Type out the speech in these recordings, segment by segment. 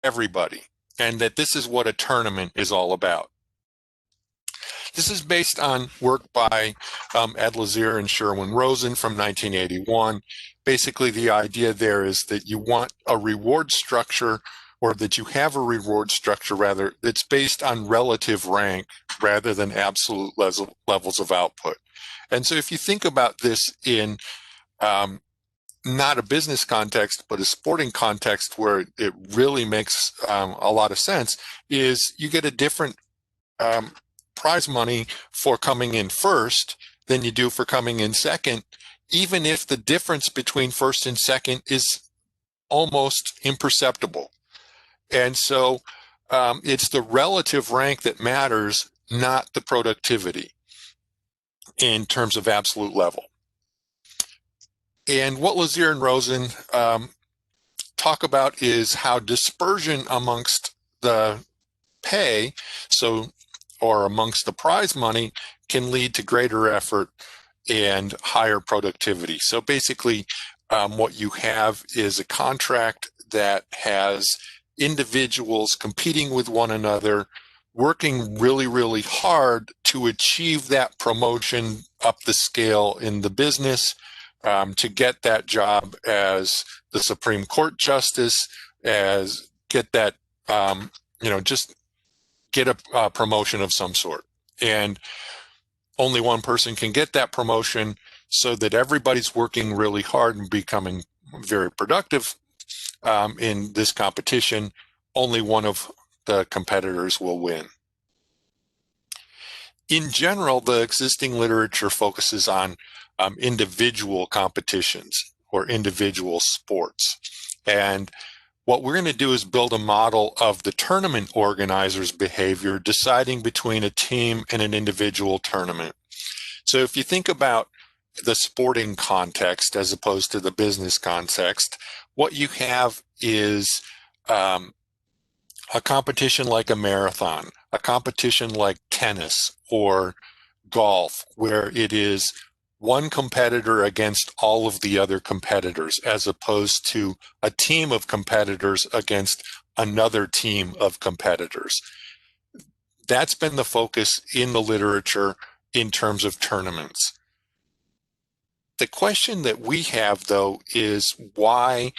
everybody, and that this is what a tournament is all about. This is based on work by Ed Lazier and Sherwin Rosen from 1981. Basically, the idea there is that you want a reward structure, or that you have a reward structure, rather, that's based on relative rank rather than absolute levels of output. And so if you think about this in not a business context, but a sporting context where it really makes a lot of sense, is you get a different prize money for coming in first than you do for coming in second, even if the difference between first and second is almost imperceptible. And so it's the relative rank that matters, not the productivity in terms of absolute level. And what Lazier and Rosen talk about is how dispersion amongst the pay, or amongst the prize money, can lead to greater effort and higher productivity. So basically, what you have is a contract that has individuals competing with one another, working really, really hard to achieve that promotion up the scale in the business, to get that job as the Supreme Court justice, as get that, just get a promotion of some sort. And only one person can get that promotion, so that everybody's working really hard and becoming very productive in this competition. Only one of the competitors will win. In general, the existing literature focuses on individual competitions or individual sports. And what we're going to do is build a model of the tournament organizer's behavior, deciding between a team and an individual tournament. So if you think about the sporting context as opposed to the business context, what you have is a competition like a marathon, a competition like tennis or golf, where it is one competitor against all of the other competitors, as opposed to a team of competitors against another team of competitors. That's been the focus in the literature in terms of tournaments. The question that we have, though, is why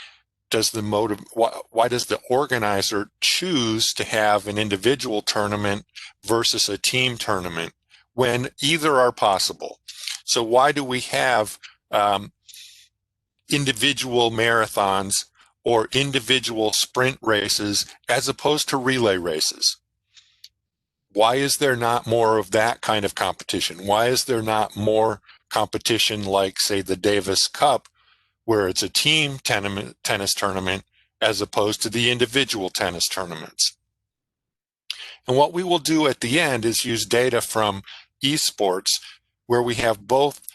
does the organizer choose to have an individual tournament versus a team tournament when either are possible? So why do we have individual marathons or individual sprint races as opposed to relay races? Why is there not more of that kind of competition? Why is there not more competition like, say, the Davis Cup, where it's a team tennis tournament as opposed to the individual tennis tournaments? And what we will do at the end is use data from esports, where we have both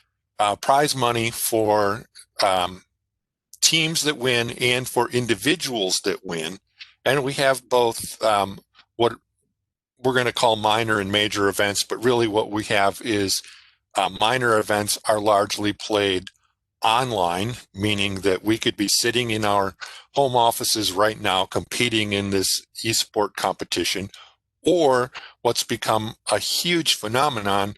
prize money for teams that win and for individuals that win. And we have both what we're going to call minor and major events, but really what we have is minor events are largely played online, meaning that we could be sitting in our home offices right now competing in this esport competition. Or what's become a huge phenomenon,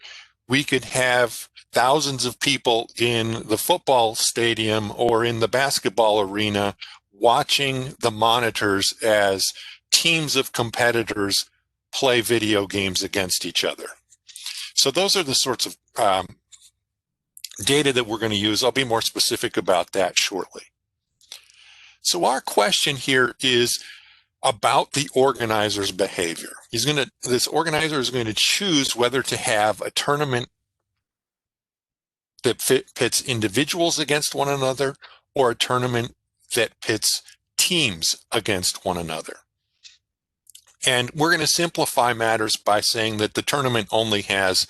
we could have thousands of people in the football stadium or in the basketball arena watching the monitors as teams of competitors play video games against each other. So those are the sorts of data that we're going to use. I'll be more specific about that shortly. So our question here is about the organizer's behavior. This organizer is going to choose whether to have a tournament that pits individuals against one another or a tournament that pits teams against one another. And we're going to simplify matters by saying that the tournament only has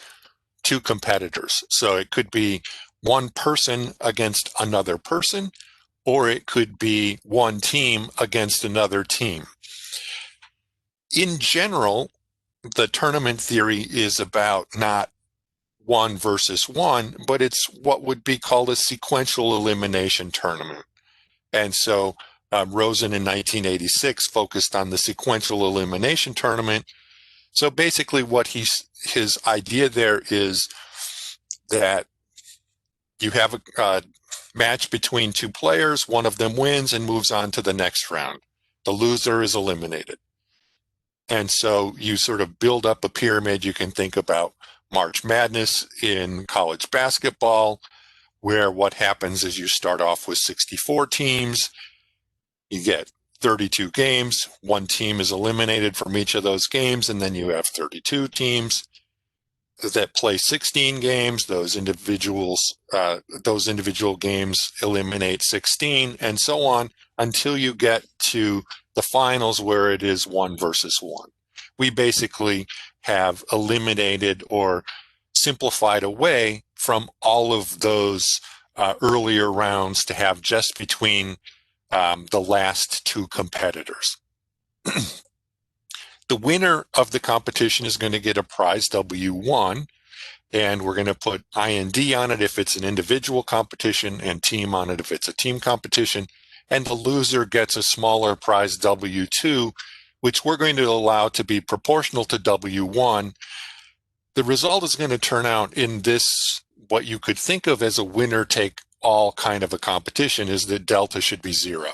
two competitors. So it could be one person against another person, or it could be one team against another team. In general, the tournament theory is about not one versus one, but it's what would be called a sequential elimination tournament. And so Rosen in 1986 focused on the sequential elimination tournament. So basically what his idea there is that you have a match between two players, one of them wins and moves on to the next round. The loser is eliminated. And so you sort of build up a pyramid. You can think about March Madness in college basketball, where what happens is you start off with 64 teams, you get 32 games, one team is eliminated from each of those games, and then you have 32 teams that play 16 games. Those individual games eliminate 16, and so on until you get to the finals where it is 1 versus 1. We basically have eliminated or simplified away from all of those earlier rounds to have just between the last two competitors. The winner of the competition is going to get a prize W1, and we're going to put IND on it if it's an individual competition and team on it if it's a team competition. And the loser gets a smaller prize W2, which we're going to allow to be proportional to W1. The result is going to turn out in this, what you could think of as a winner-take-all kind of a competition, is that delta should be 0.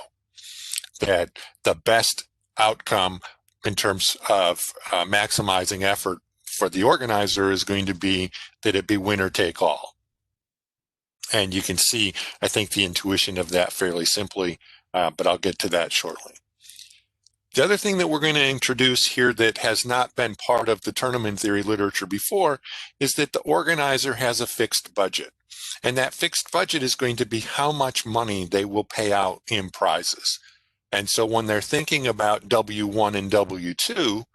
That the best outcome in terms of maximizing effort for the organizer is going to be that it be winner take all. And you can see, I think, the intuition of that fairly simply, but I'll get to that shortly. The other thing that we're going to introduce here that has not been part of the tournament theory literature before is that the organizer has a fixed budget. And that fixed budget is going to be how much money they will pay out in prizes. And so when they're thinking about W1 and W2,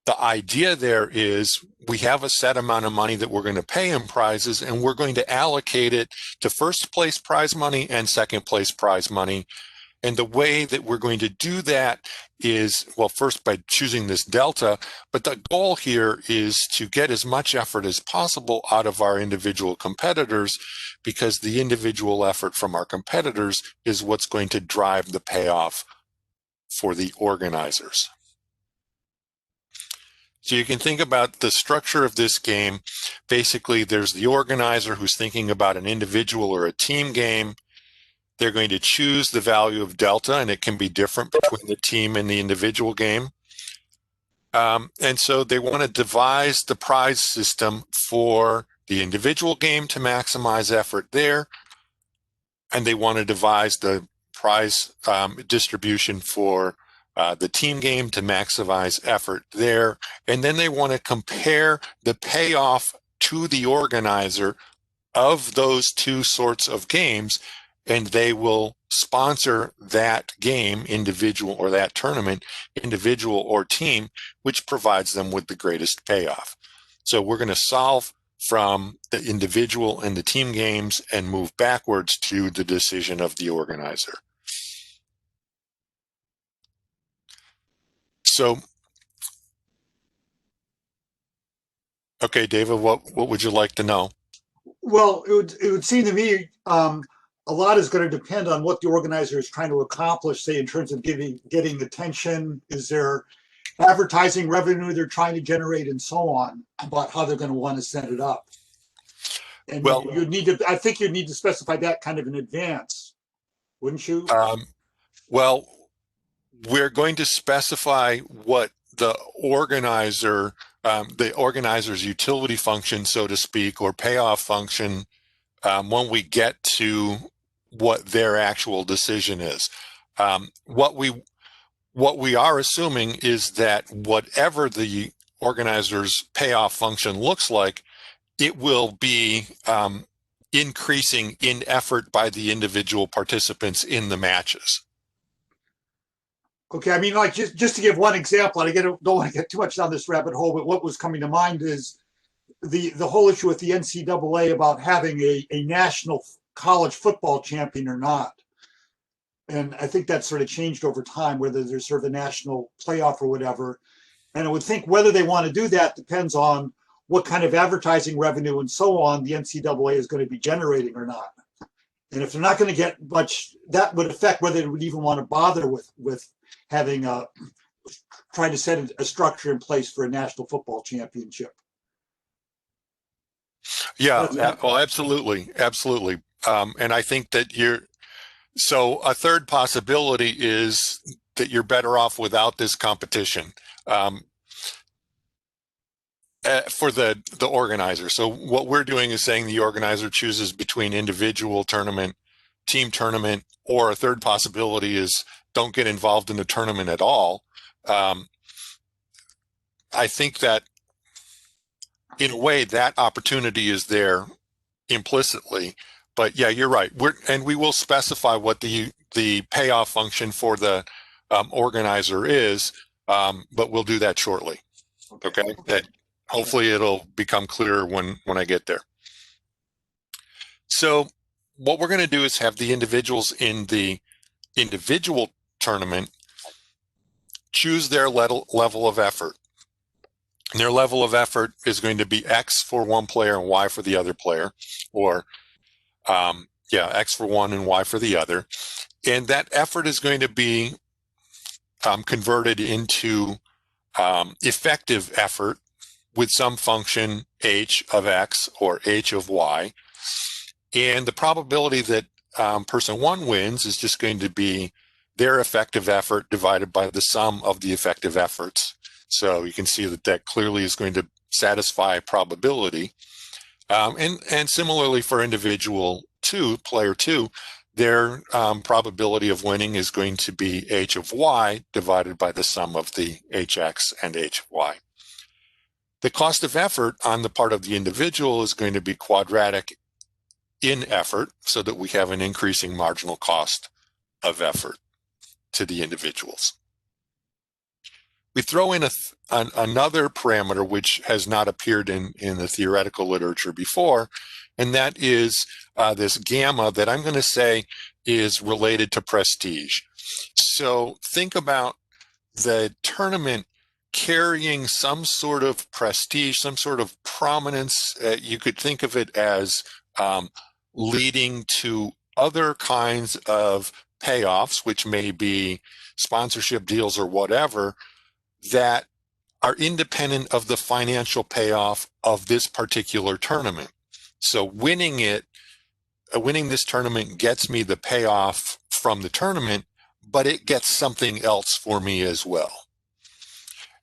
the idea there is we have a set amount of money that we're going to pay in prizes, and we're going to allocate it to first place prize money and second place prize money. And the way that we're going to do that is, well, first by choosing this delta, but the goal here is to get as much effort as possible out of our individual competitors, because the individual effort from our competitors is what's going to drive the payoff for the organizers. So you can think about the structure of this game. Basically, there's the organizer who's thinking about an individual or a team game. They're going to choose the value of delta, and it can be different between the team and the individual game. And so they want to devise the prize system for the individual game to maximize effort there, and they want to devise the prize distribution for the team game to maximize effort there. And then they want to compare the payoff to the organizer of those two sorts of games, and they will sponsor that game, individual, or that tournament, individual or team, which provides them with the greatest payoff. So we're going to solve from the individual and the team games and move backwards to the decision of the organizer. So, okay, David, what would you like to know? Well, it would seem to me a lot is going to depend on what the organizer is trying to accomplish, say, in terms of getting attention. Is there advertising revenue they're trying to generate, and so on, about how they're going to want to set it up? And well, I think you'd need to specify that kind of in advance, wouldn't you? Well, we're going to specify what the organizer's utility function, so to speak, or payoff function, when we get to what their actual decision is. What we are assuming is that whatever the organizer's payoff function looks like, it will be increasing in effort by the individual participants in the matches. Okay, I mean, like just to give one example, and I don't want to get too much down this rabbit hole, but what was coming to mind is the whole issue with the NCAA about having a national college football champion or not. And I think that's sort of changed over time, whether there's sort of a national playoff or whatever. And I would think whether they want to do that depends on what kind of advertising revenue and so on the NCAA is going to be generating or not. And if they're not going to get much, that would affect whether they would even want to bother with having trying to set a structure in place for a national football championship. Yeah, well, absolutely, absolutely. And I think that so a third possibility is that you're better off without this competition for the organizer. So what we're doing is saying the organizer chooses between individual tournament, team tournament, or a third possibility is don't get involved in the tournament at all. I think that in a way that opportunity is there implicitly, but yeah, you're right. We will specify what the payoff function for the organizer is, but we'll do that shortly. Okay. That hopefully it'll become clearer when I get there. So what we're going to do is have the individuals in the individual tournament choose their level of effort. And their level of effort is going to be X for one player and Y for the other player, or X for one and Y for the other. And that effort is going to be converted into effective effort with some function H of X or H of Y. And the probability that person one wins is just going to be their effective effort divided by the sum of the effective efforts. So you can see that clearly is going to satisfy probability. And similarly for individual two, player two, their probability of winning is going to be H of Y divided by the sum of the HX and H of Y. The cost of effort on the part of the individual is going to be quadratic in effort, so that we have an increasing marginal cost of effort to the individuals. We throw in another parameter which has not appeared in the theoretical literature before, and that is this gamma that I'm going to say is related to prestige. So think about the tournament carrying some sort of prestige, some sort of prominence. You could think of it as leading to other kinds of payoffs, which may be sponsorship deals or whatever, that are independent of the financial payoff of this particular tournament. So winning this tournament gets me the payoff from the tournament, but it gets something else for me as well.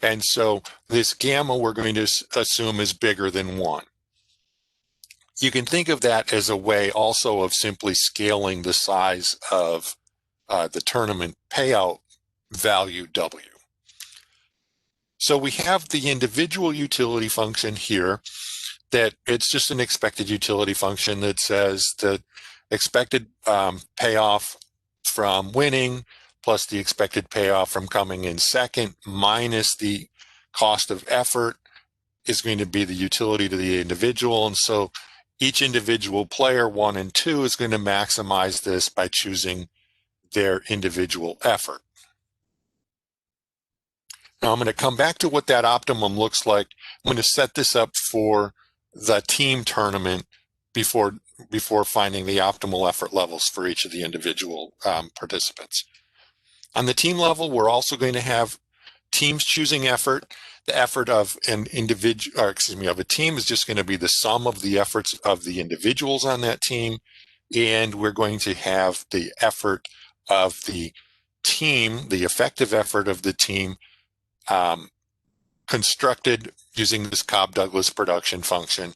And so this gamma we're going to assume is bigger than 1. You can think of that as a way also of simply scaling the size of the tournament payout value W. So we have the individual utility function here, that it's just an expected utility function that says the expected payoff from winning plus the expected payoff from coming in second minus the cost of effort is going to be the utility to the individual. And so each individual player, 1 and 2, is going to maximize this by choosing their individual effort. Now I'm going to come back to what that optimum looks like. I'm going to set this up for the team tournament before finding the optimal effort levels for each of the individual participants. On the team level, we're also going to have teams choosing effort. The effort of an individual, or excuse me, of a team is just going to be the sum of the efforts of the individuals on that team. And we're going to have the effort of the team, the effective effort of the team, constructed using this Cobb-Douglas production function.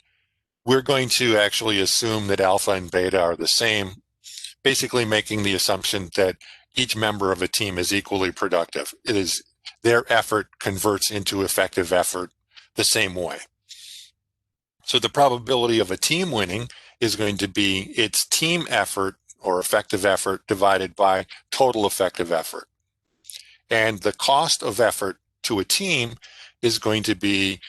We're going to actually assume that alpha and beta are the same, basically making the assumption that each member of a team is equally productive. It is their effort converts into effective effort the same way. So the probability of a team winning is going to be its team effort or effective effort divided by total effective effort. And the cost of effort to a team is going to be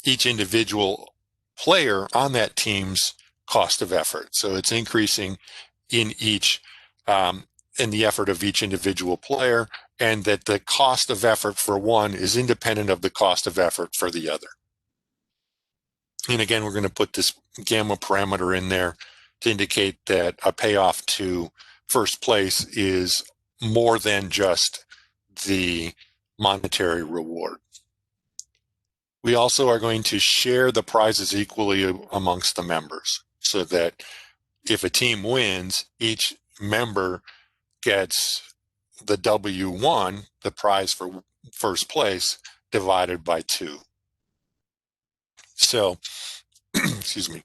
each individual player on that team's cost of effort. So it's increasing in the effort of each individual player, and that the cost of effort for one is independent of the cost of effort for the other. And again, we're going to put this gamma parameter in there to indicate that a payoff to first place is more than just the monetary reward. We also are going to share the prizes equally amongst the members so that if a team wins, each member gets the W1, the prize for first place, divided by 2. So, excuse me,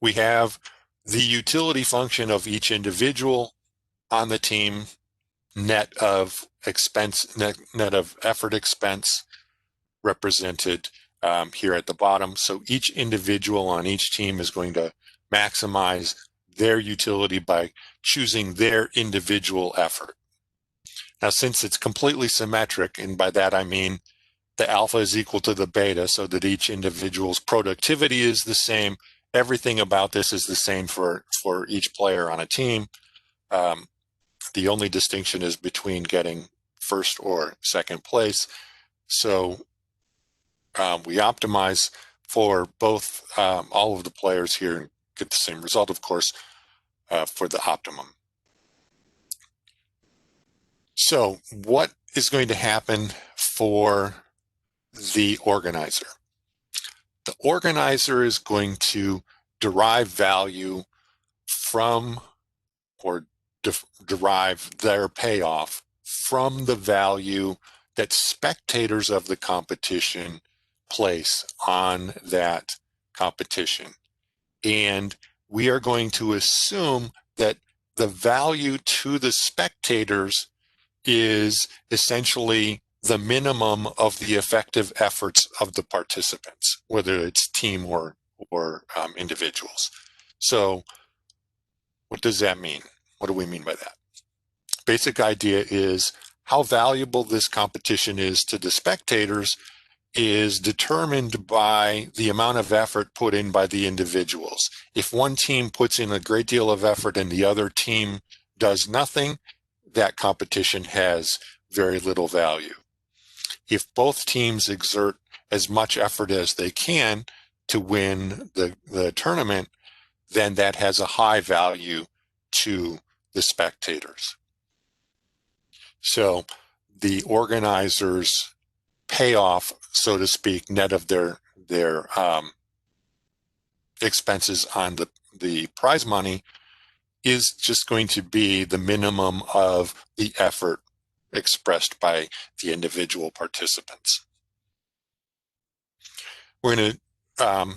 we have the utility function of each individual on the team, net of expense, net of effort expense, represented here at the bottom. So each individual on each team is going to maximize their utility by choosing their individual effort. Now, since it's completely symmetric, and by that I mean the alpha is equal to the beta, so that each individual's productivity is the same, everything about this is the same for each player on a team. The only distinction is between getting first or second place. So we optimize for both, all of the players here, and get the same result, of course, for the optimum. So what is going to happen for the organizer? The organizer is going to derive value from, or derive their payoff from the value that spectators of the competition place on that competition. And we are going to assume that the value to the spectators is essentially the minimum of the effective efforts of the participants, whether it's team or individuals. So what does that mean? What do we mean by that? Basic idea is how valuable this competition is to the spectators is determined by the amount of effort put in by the individuals. If one team puts in a great deal of effort and the other team does nothing, that competition has very little value. If both teams exert as much effort as they can to win the tournament, then that has a high value to the spectators. So the organizers' payoff, so to speak, net of their expenses on the prize money, is just going to be the minimum of the effort expressed by the individual participants. We're going to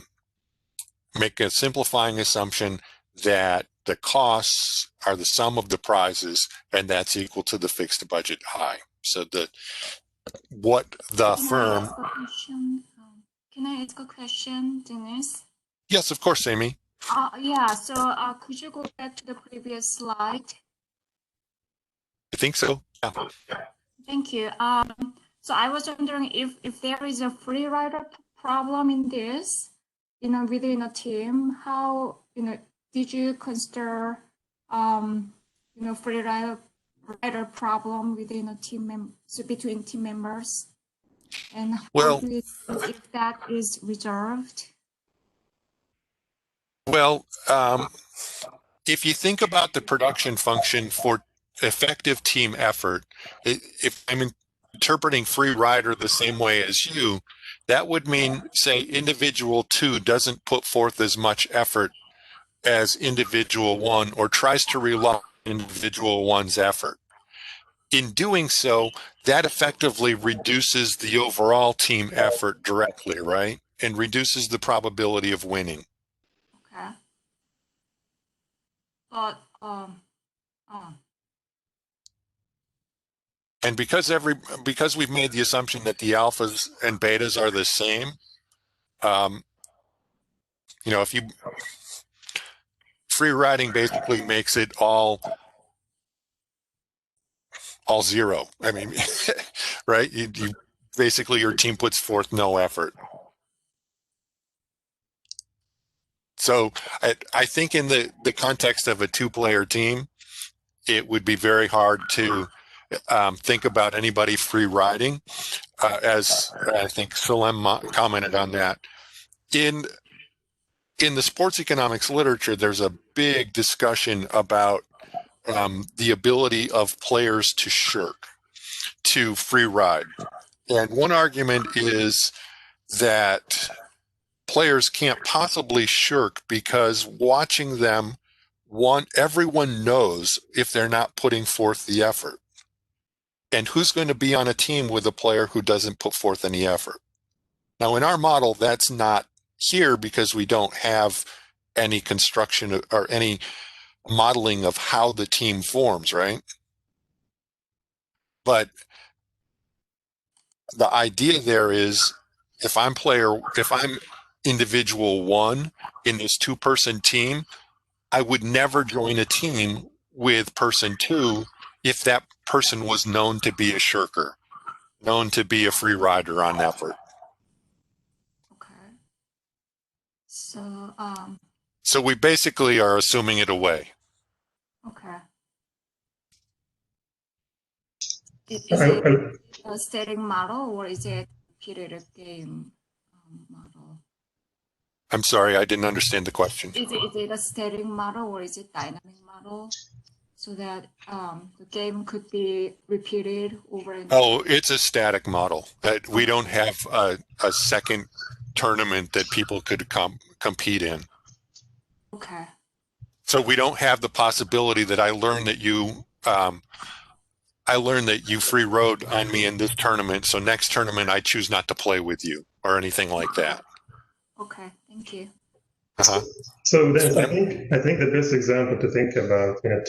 make a simplifying assumption that the costs are the sum of the prizes, and that's equal to the fixed budget I. So that what the firm... Can I ask a question, Dennis? Yes, of course, Amy. Yeah, so could you go back to the previous slide? I think so. Yeah. Thank you. So I was wondering if there is a free rider problem in this, within a team, how, did you consider, free rider problem within a team, so between team members? And how do you think if that is resolved? Well, if you think about the production function for effective team effort, if I'm interpreting free rider the same way as you, that would mean, say, individual 2 doesn't put forth as much effort as individual 1, or tries to rely on individual 1's effort. In doing so, that effectively reduces the overall team effort directly, right? And reduces the probability of winning. Okay. But and because we've made the assumption that the alphas and betas are the same, if you free riding basically makes it all zero. I mean, right? You basically, your team puts forth no effort. So I think in the context of a 2-player team, it would be very hard to think about anybody free riding, as I think Salem commented on that. In in the sports economics literature, there's a big discussion about the ability of players to shirk, to free ride. And one argument is that players can't possibly shirk because watching them, everyone knows if they're not putting forth the effort. And who's going to be on a team with a player who doesn't put forth any effort? Now, in our model, that's not here because we don't have any construction or any modeling of how the team forms, right? But the idea there is if I'm individual one in this two-person team, I would never join a team with person two if that person was known to be a shirker, known to be a free rider on effort. Okay. So, So we basically are assuming it away. okay. Is it a static model or is it periodic game model? I'm sorry, I didn't understand the question. Is it a static model or is it dynamic model? So that the game could be repeated over and Oh, it's a static model. We don't have a second tournament that people could compete in. Okay. So we don't have the possibility that I learned that you free rode on me in this tournament. So next tournament, I choose not to play with you or anything like that. Okay, thank you. Uh-huh. So then I think the best example to think about in a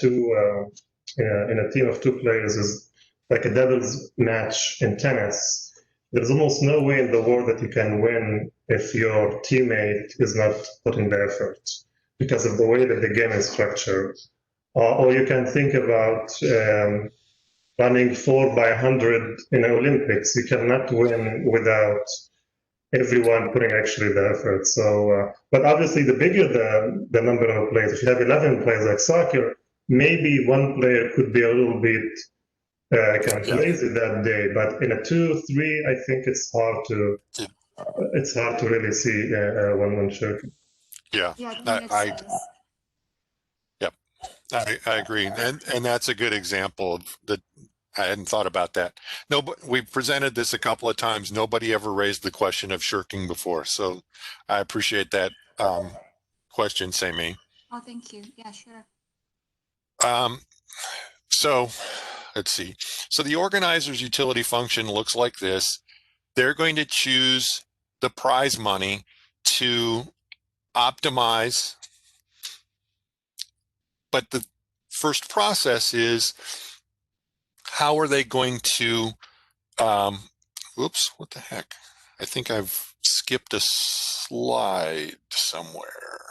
team of two players is like a doubles match in tennis. There's almost no way in the world that you can win if your teammate is not putting the effort because of the way that the game is structured. Or you can think about running 4x100 in the Olympics. You cannot win without everyone putting actually the effort. So, but obviously, the bigger the number of players, if you have 11 players like soccer, maybe one player could be a little bit kind of lazy that day. But in a 2-3, I think it's hard to really see one shirking. Yeah, I agree, and that's a good example of that. I hadn't thought about that. No, but we presented this a couple of times. Nobody ever raised the question of shirking before, so I appreciate that question, Sami. Oh, thank you. Yeah, sure. So let's see. So the organizer's utility function looks like this. They're going to choose the prize money to optimize, but the first process is how are they going to, oops, what the heck? I think I've skipped a slide somewhere.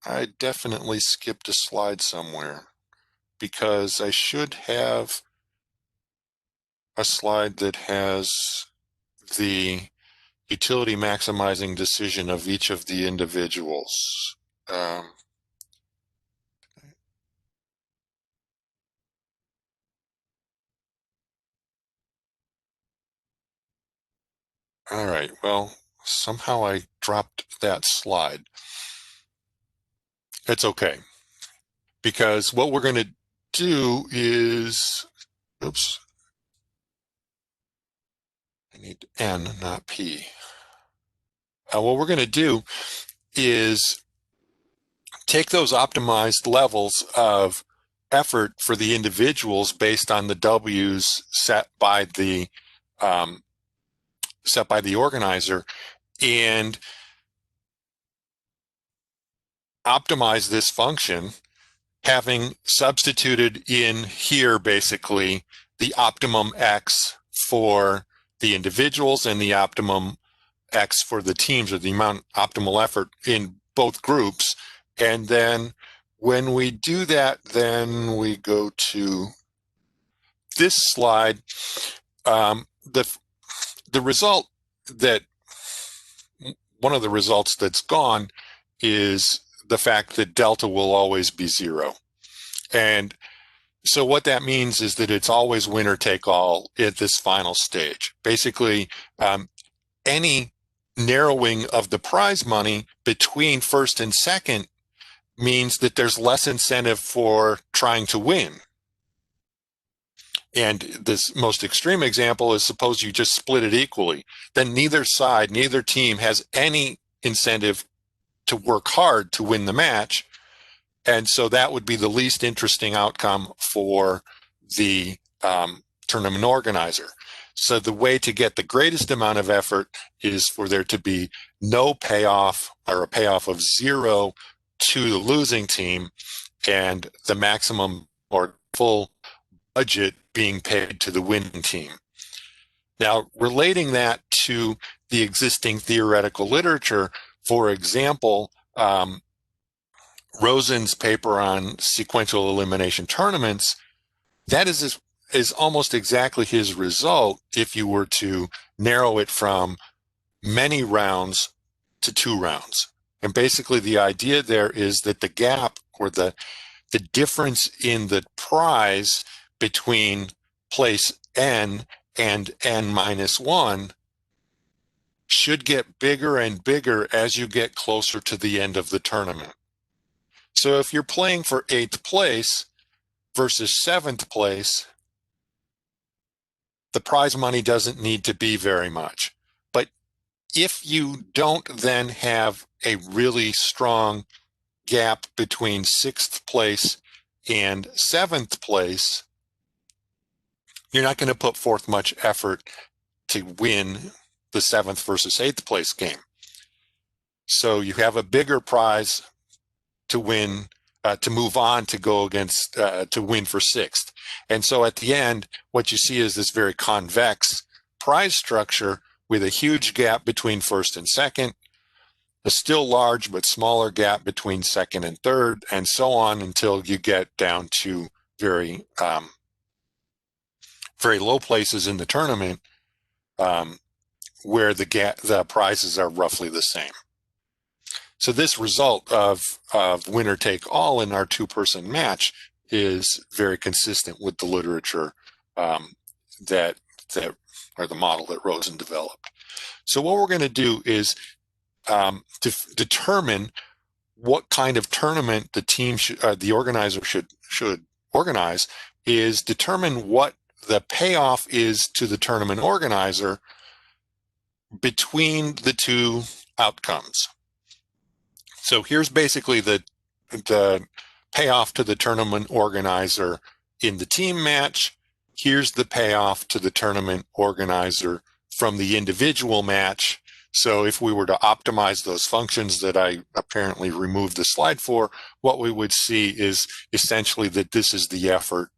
I definitely skipped a slide somewhere because I should have a slide that has the utility maximizing decision of each of the individuals. All right, well, somehow I dropped that slide. It's okay, because what we're going to do is, oops, I need N, not P. What we're going to do is take those optimized levels of effort for the individuals based on the W's set by the organizer and optimize this function, having substituted in here basically the optimum X for the individuals and the optimum X for the teams, or the amount optimal effort in both groups. And then when we do that, then we go to this slide. The result that, one of the results that's gone is the fact that delta will always be 0. And so what that means is that it's always winner take all at this final stage. Basically, any narrowing of the prize money between first and second means that there's less incentive for trying to win. And this most extreme example is, suppose you just split it equally. Then neither side, neither team has any incentive to work hard to win the match. And so that would be the least interesting outcome for the tournament organizer. So the way to get the greatest amount of effort is for there to be no payoff, or a payoff of 0 to the losing team, and the maximum or full budget being paid to the winning team. Now, relating that to the existing theoretical literature, for example, Rosen's paper on sequential elimination tournaments, that is almost exactly his result if you were to narrow it from many rounds to 2 rounds. And basically the idea there is that the gap, or the difference in the prize between place n and n-1 should get bigger and bigger as you get closer to the end of the tournament. So if you're playing for 8th place versus 7th place, the prize money doesn't need to be very much. But if you don't then have a really strong gap between 6th place and 7th place, you're not going to put forth much effort to win the 7th versus 8th place game. So you have a bigger prize to win, to move on, to go against, to win for 6th. And so at the end, what you see is this very convex prize structure with a huge gap between 1st and 2nd, a still large but smaller gap between 2nd and 3rd, and so on until you get down to very, very low places in the tournament, where the prizes are roughly the same. So this result of winner take all in our 2-person match is very consistent with the literature that or the model that Rosen developed. So what we're going to do is to determine what kind of tournament the team the organizer should organize, is determine what the payoff is to the tournament organizer between the 2 outcomes. So here's basically the payoff to the tournament organizer in the team match. Here's the payoff to the tournament organizer from the individual match. So if we were to optimize those functions that I apparently removed the slide for, what we would see is essentially that this is the effort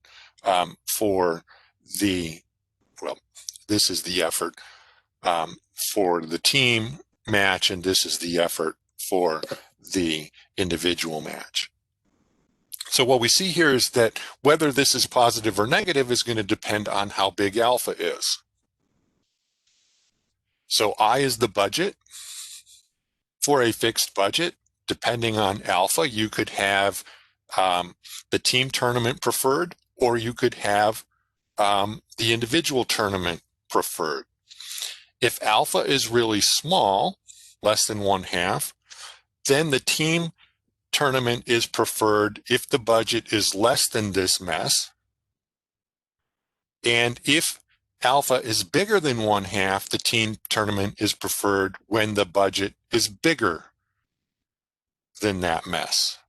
for the, well, this is the effort for the team match, and this is the effort for the individual match. So what we see here is that whether this is positive or negative is going to depend on how big alpha is. So I is the budget. For a fixed budget, depending on alpha, you could have the team tournament preferred, or you could have the individual tournament preferred. If alpha is really small, less than 1/2, then the team tournament is preferred if the budget is less than this mess. And if alpha is bigger than 1/2, the team tournament is preferred when the budget is bigger than that mess.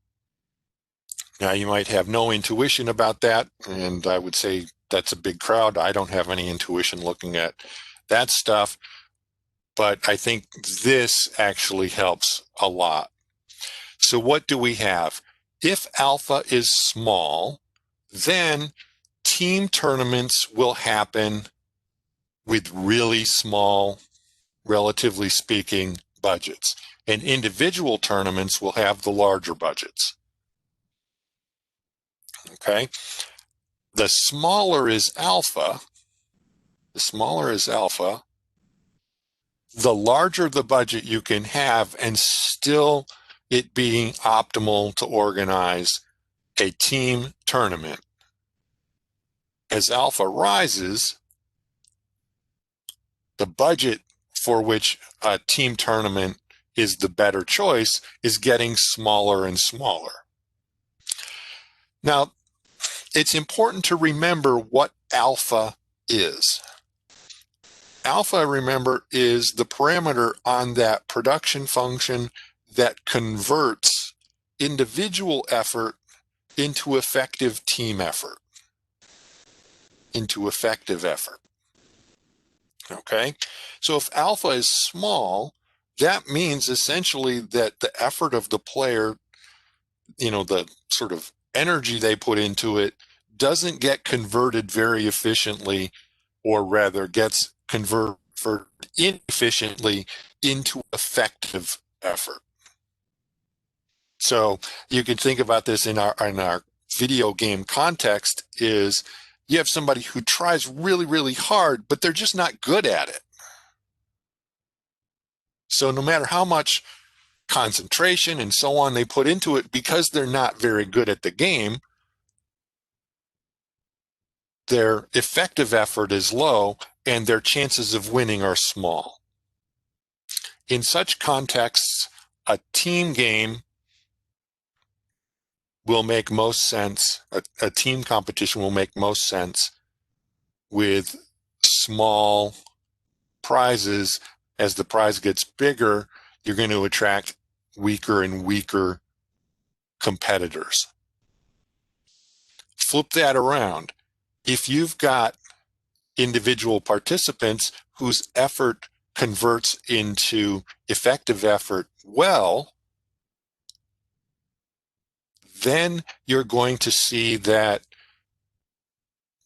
Now, you might have no intuition about that, and I would say that's a big crowd. I don't have any intuition looking at that stuff, but I think this actually helps a lot. So what do we have? If alpha is small, then team tournaments will happen with really small, relatively speaking, budgets, and individual tournaments will have the larger budgets. Okay, the smaller is alpha, the larger the budget you can have, and still it being optimal to organize a team tournament. As alpha rises, the budget for which a team tournament is the better choice is getting smaller and smaller. Now, it's important to remember what alpha is. Alpha, remember, is the parameter on that production function that converts individual effort into effective team effort, into effective effort. Okay? So if alpha is small, that means essentially that the effort of the player, the sort of energy they put into it, doesn't get converted very efficiently, or rather gets converted inefficiently into effective effort. So you can think about this in our video game context is you have somebody who tries really, really hard, but they're just not good at it. So no matter how much concentration and so on they put into it, because they're not very good at the game, their effective effort is low and their chances of winning are small. In such contexts, a team game will make most sense, a team competition will make most sense with small prizes. As the prize gets bigger, you're going to attract weaker and weaker competitors. Flip that around. If you've got individual participants whose effort converts into effective effort well, then you're going to see that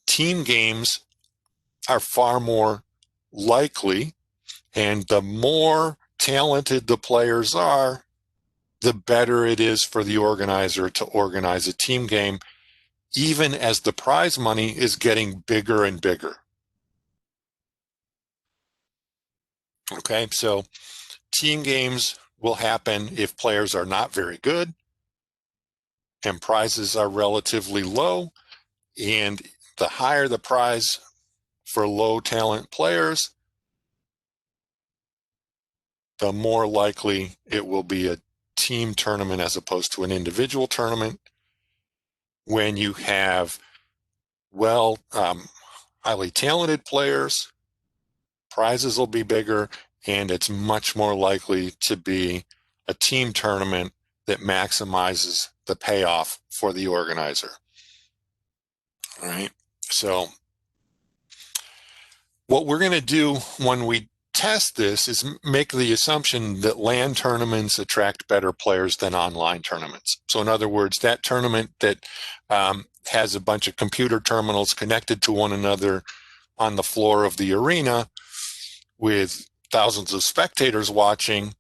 team games are far more likely, and the more talented the players are, the better it is for the organizer to organize a team game, even as the prize money is getting bigger and bigger. Okay, so team games will happen if players are not very good and prizes are relatively low, and the higher the prize for low talent players, the more likely it will be a team tournament as opposed to an individual tournament. When you have highly talented players, prizes will be bigger, and it's much more likely to be a team tournament that maximizes the payoff for the organizer. All right. So what we're going to do when we test this is make the assumption that LAN tournaments attract better players than online tournaments. So in other words, that tournament that has a bunch of computer terminals connected to one another on the floor of the arena with thousands of spectators watching,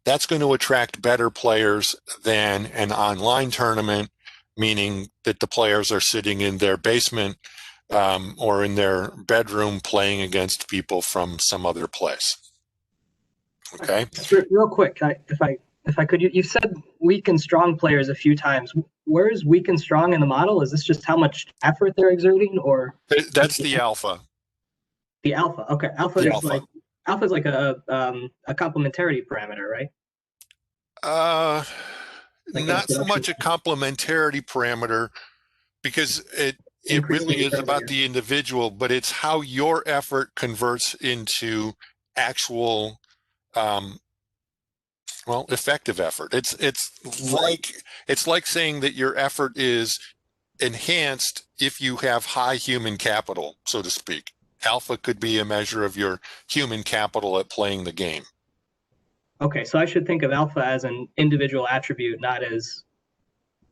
that's going to attract better players than an online tournament, meaning that the players are sitting in their basement or in their bedroom playing against people from some other place. Okay. Just real quick, if I could, you said weak and strong players a few times. Where is weak and strong in the model? Is this just how much effort they're exerting, or that's the alpha? The alpha. Okay, alpha is like a complementarity parameter, right? Not so much a complementarity parameter, because it really is about the individual, but it's how your effort converts into actual effective effort. It's like saying that your effort is enhanced if you have high human capital, so to speak. Alpha could be a measure of your human capital at playing the game. Okay, so I should think of alpha as an individual attribute, not as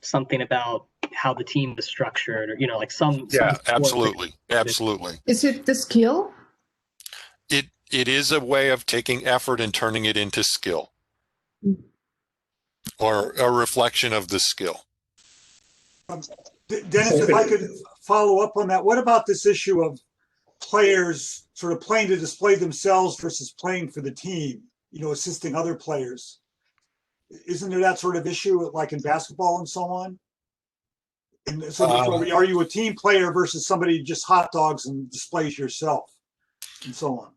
something about how the team is structured, or like some. Yeah, absolutely. Is it the skill? It is a way of taking effort and turning it into skill, or a reflection of the skill. Dennis, if I could follow up on that, what about this issue of players sort of playing to display themselves versus playing for the team, assisting other players? Isn't there that sort of issue like in basketball and so on? And so are you a team player versus somebody who just hot dogs and displays yourself and so on?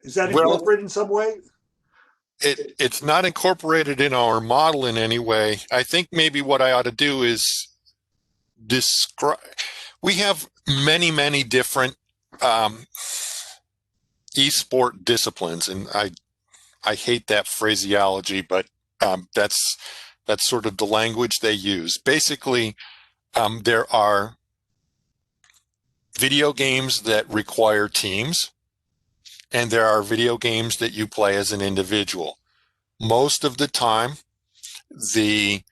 Is that Well, incorporated in some way? it's not incorporated in our model in any way. I think maybe what I ought to do is describe. We have many different esport disciplines, and I hate that phraseology, but that's sort of the language they use. Basically, there are video games that require teams, and there are video games that you play as an individual. Most of the time, the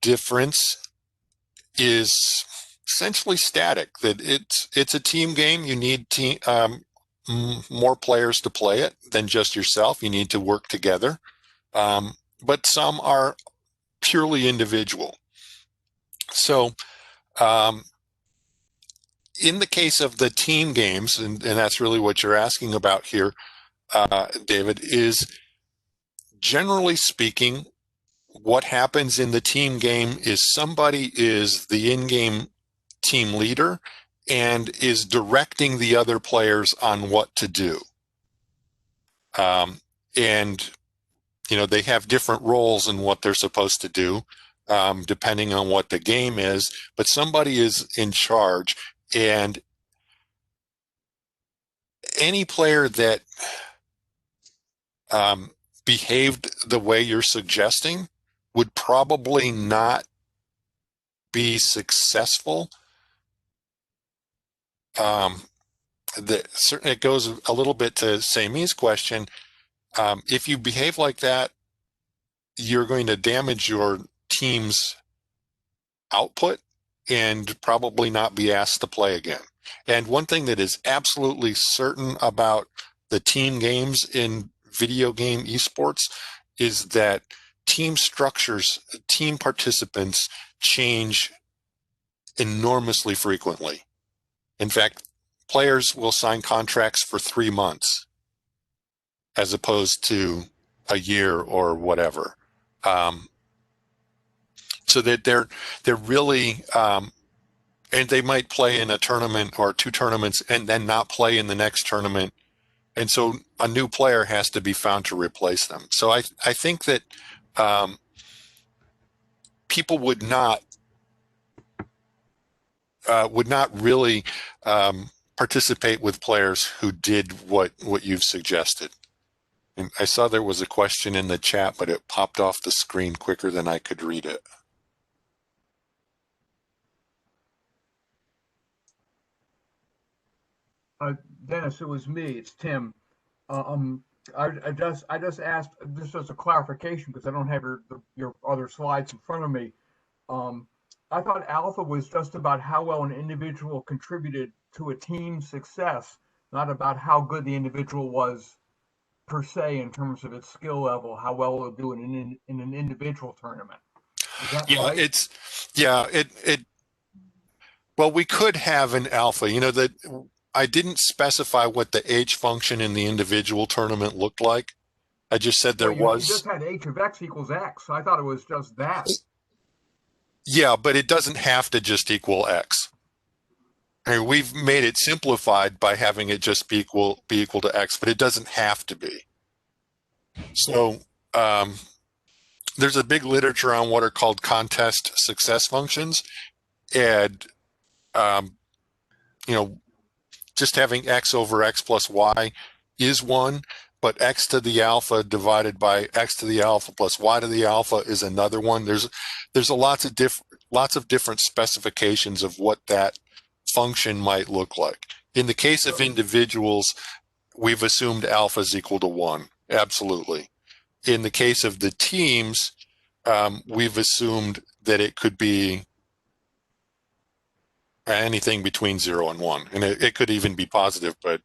difference is essentially static. That it's a team game. You need more players to play it than just yourself. You need to work together. But some are purely individual. So in the case of the team games, and that's really what you're asking about here, David, is generally speaking, what happens in the team game is somebody is the in-game team leader and is directing the other players on what to do. And, you know, they have different roles in what they're supposed to do, depending on what the game is, but somebody is in charge. And any player that behaved the way you're suggesting would probably not be successful. Certainly it goes a little bit to Sami's question. If you behave like that, you're going to damage your team's output and probably not be asked to play again. And one thing that is absolutely certain about the team games in video game esports is that team structures, team participants change enormously frequently. In fact, players will sign contracts for 3 months as opposed to a year or whatever. So that they're really, and they might play in a tournament or 2 tournaments and then not play in the next tournament. And so a new player has to be found to replace them. So I think that people would not really participate with players who did what you've suggested. And I saw there was a question in the chat, but it popped off the screen quicker than I could read it. Dennis, it was me. It's Tim. I just asked just as a clarification because I don't have your other slides in front of me. I thought alpha was just about how well an individual contributed to a team's success, not about how good the individual was per se in terms of its skill level, how well it'll do in an individual tournament. Is that right? Well, we could have an alpha, you know, that I didn't specify what the H function in the individual tournament looked like. I just said there was. You just had H of X equals X. So I thought it was just that. Yeah, but it doesn't have to just equal X. I mean, we've made it simplified by having it just be equal to X, but it doesn't have to be. So there's a big literature on what are called contest success functions, and you know, just having X over X plus Y is one, but X to the alpha divided by X to the alpha plus Y to the alpha is another one. There's lots of different specifications of what that function might look like. In the case of individuals, we've assumed alpha is equal to 1. Absolutely. In the case of the teams, we've assumed that it could be anything between 0 and 1, and it could even be positive, but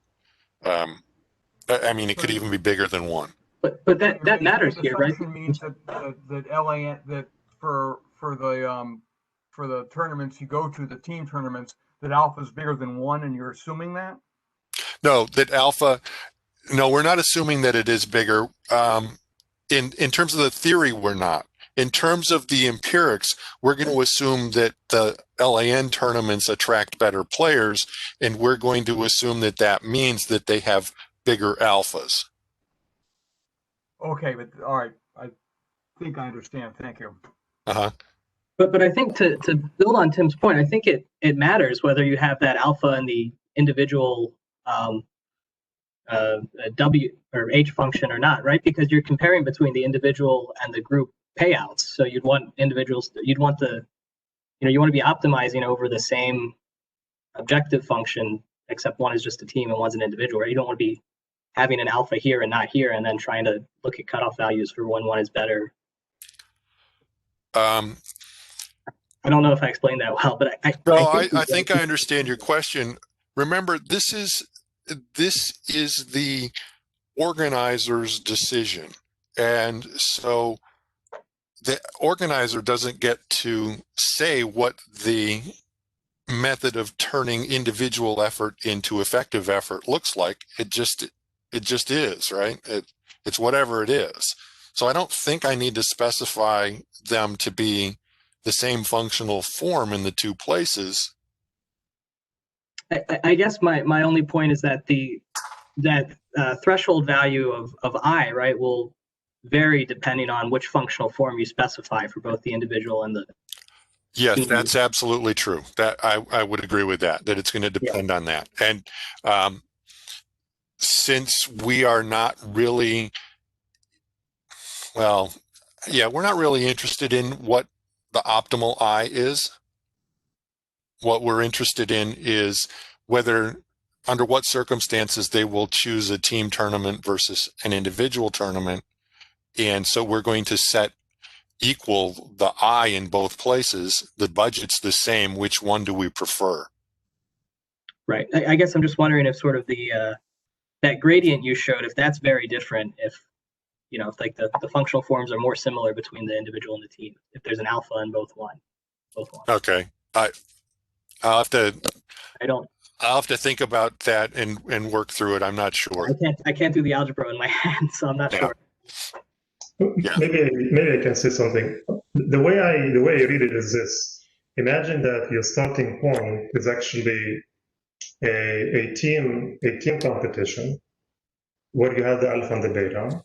I mean, it could even be bigger than 1. But that matters here, right? Means that LAN that for the tournaments you go to, the team tournaments, that alpha is bigger than 1, and you're assuming that? No, that alpha. No, we're not assuming that it is bigger. In terms of the theory, we're not. In terms of the empirics, we're going to assume that the LAN tournaments attract better players, and we're going to assume that that means that they have bigger alphas. Okay, but all right, I think I understand. Thank you. Uh-huh. But I think to build on Tim's point, I think it matters whether you have that alpha in the individual W or H function or not, right? Because you're comparing between the individual and the group payouts. So you'd want individuals, you'd want the, you want to be optimizing over the same objective function, except one is just a team and one's an individual, right? You don't want to be having an alpha here and not here, and then trying to look at cutoff values for when one is better. I don't know if I explained that well, but I think I understand your question. Remember, this is the organizer's decision. And so the organizer doesn't get to say what the method of turning individual effort into effective effort looks like. It just is, right? It's whatever it is. So I don't think I need to specify them to be the same functional form in the two places. I guess my only point is that that threshold value of I, right, will vary depending on which functional form you specify for both the individual and the Yes, that's absolutely true. That I would agree with that it's going to depend on that. And since we are not really, we're not really interested in what the optimal I is. What we're interested in is whether, under what circumstances they will choose a team tournament versus an individual tournament. And so we're going to set equal the I in both places. The budget's the same. Which one do we prefer? Right. I guess I'm just wondering if sort of the that gradient you showed, if that's very different, if if like the functional forms are more similar between the individual and the team, if there's an alpha in both one. Okay. I'll have to think about that and work through it. I'm not sure. I can't do the algebra in my hand, so I'm not sure. Yeah. Maybe I can say something. The way I read it is this: imagine that your starting point is actually a team competition where you have the alpha and the beta,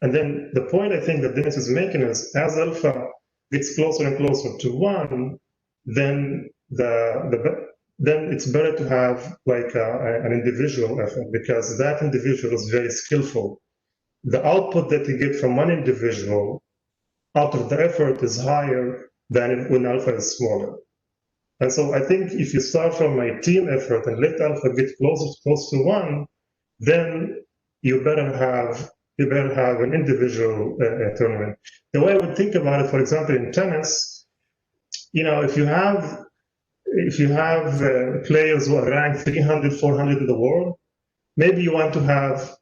and then the point I think that Dennis is making is, as alpha gets closer and closer to 1, then then it's better to have like an individual effort, because that individual is very skillful. The output that you get from one individual out of the effort is higher than when alpha is smaller. And so I think if you start from a team effort and let alpha get close to 1, then you better have an individual tournament. The way I would think about it, for example, in tennis, if you have players who are ranked 300, 400 in the world, maybe you want to have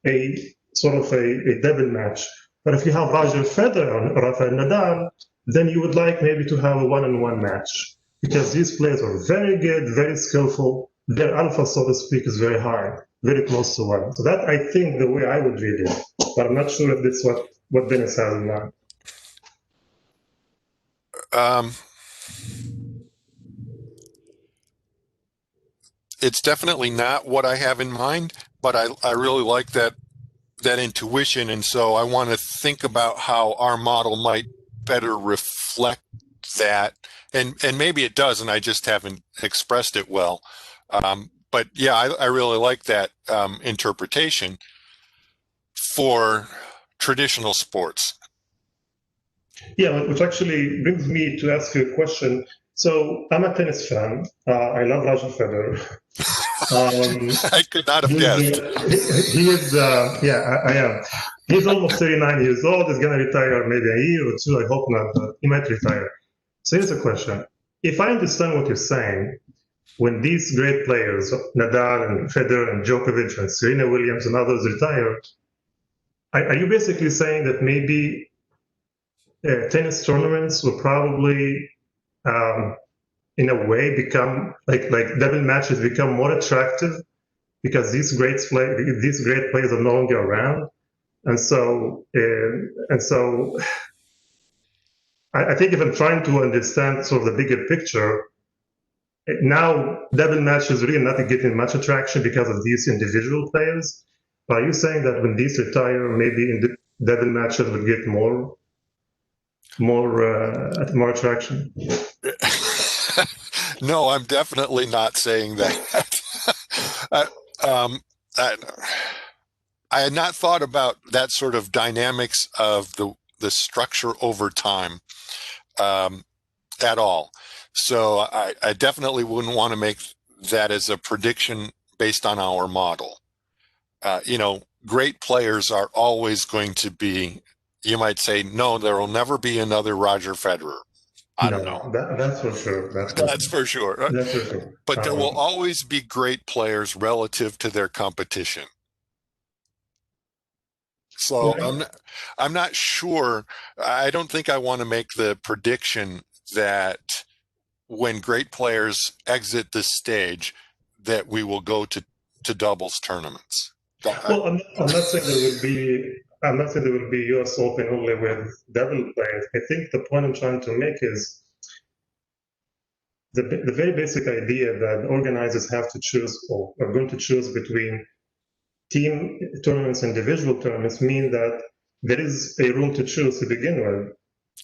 a sort of a double match. But if you have Roger Federer or Rafael Nadal, then you would like maybe to have a one-on-one match, because these players are very good, very skillful. Their alpha, so to speak, is very high, very close to 1. So that, I think, the way I would read it. But I'm not sure if that's what Dennis has in mind. It's definitely not what I have in mind, but I really like that intuition, and so I want to think about how our model might better reflect that, and maybe it does, and I just haven't expressed it well. But yeah, I really like that interpretation for traditional sports. Yeah, which actually brings me to ask you a question. So I'm a tennis fan. I love Roger Federer. I could not have guessed. I am. He's almost 39 years old. He's going to retire maybe a year or 2. I hope not, but he might retire. So here's a question. If I understand what you're saying, when these great players, Nadal and Federer and Djokovic and Serena Williams and others retire, are you basically saying that maybe tennis tournaments will probably in a way become like double matches become more attractive because these great players are no longer around, and so I think if I'm trying to understand sort of the bigger picture, now double matches really not getting much attraction because of these individual players. Are you saying that when these retire, maybe in the double matches will get more attraction? No, I'm definitely not saying that. I had not thought about that sort of dynamics of the structure over time at all. So I definitely wouldn't want to make that as a prediction based on our model. Great players are always going to be, you might say, no, there will never be another Roger Federer. I don't know. That's for sure. That's for sure. That's for sure. But there will always be great players relative to their competition. So I'm not sure. I don't think I want to make the prediction that when great players exit this stage, that we will go to doubles tournaments. Well, I'm not saying there will be US Open only with double players. I think the point I'm trying to make is the very basic idea that organizers have to choose or are going to choose between team tournaments and individual tournaments mean that there is a room to choose to begin with.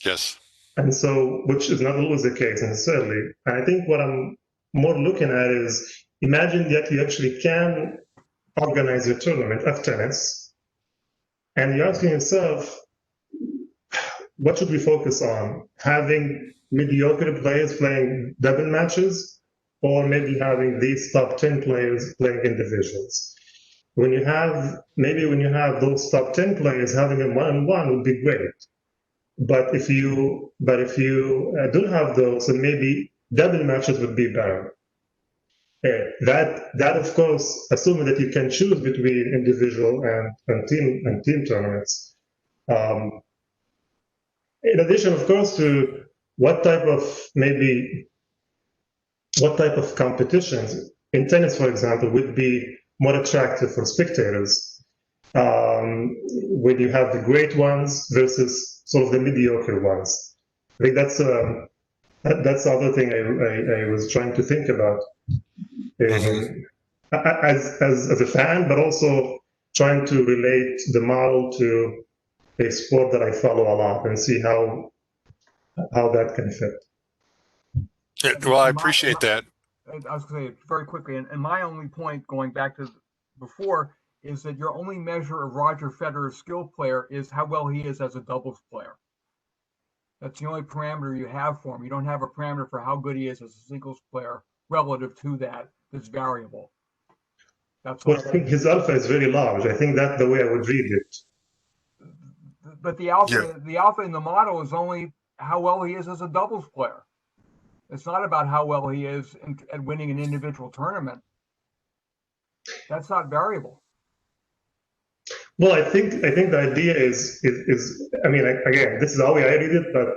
Yes. And so, which is not always the case necessarily. And I think what I'm more looking at is imagine that you actually can organize a tournament of tennis, and you're asking yourself, what should we focus on? Having mediocre players playing double matches, or maybe having these top 10 players playing individuals? When you have those top 10 players, having a one-on-one would be great. But if you don't have those, then maybe double matches would be better. That of course, assuming that you can choose between individual and team tournaments. In addition, of course, to what type of competitions in tennis, for example, would be more attractive for spectators, when you have the great ones versus sort of the mediocre ones. I think that's the other thing I was trying to think about. As a fan, but also trying to relate the model to a sport that I follow a lot and see how that can fit. Yeah, well, I appreciate that. I was going to say very quickly, and my only point going back to before is that your only measure of Roger Federer's skill player is how well he is as a doubles player. That's the only parameter you have for him. You don't have a parameter for how good he is as a singles player relative to that. That's variable. That's well, I think his alpha is very large. I think that's the way I would read it. But the alpha in the model is only how well he is as a doubles player. It's not about how well he is at winning an individual tournament. That's not variable. Well, I think the idea is I mean, again, this is how I read it, but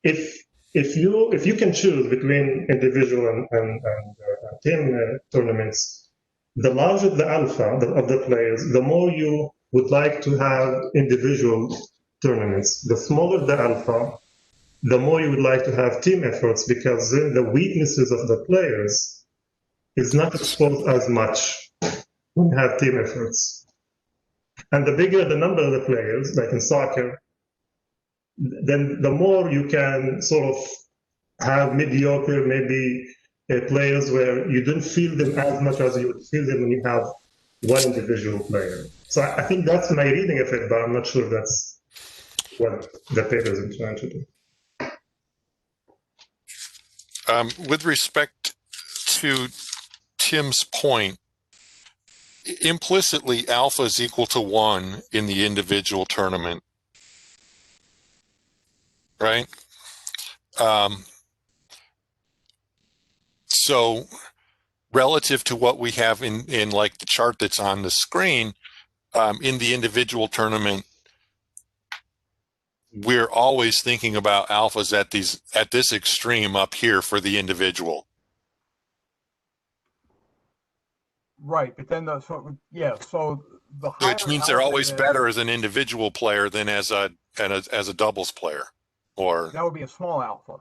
if you can choose between individual and team tournaments, the larger the alpha of the players, the more you would like to have individual tournaments. The smaller the alpha, the more you would like to have team efforts, because then the weaknesses of the players is not exposed as much when you have team efforts. And the bigger the number of the players, like in soccer, then the more you can sort of have mediocre, maybe players where you don't feel them as much as you would feel them when you have one individual player. So I think that's my reading of it, but I'm not sure that's what the paper is trying to do. With respect to Tim's point, implicitly alpha is equal to 1 in the individual tournament, right? So relative to what we have in like the chart that's on the screen, in the individual tournament, we're always thinking about alphas at this extreme up here for the individual. Right, but then so the higher which means they're always better as an individual player than as a doubles player, or that would be a small alpha.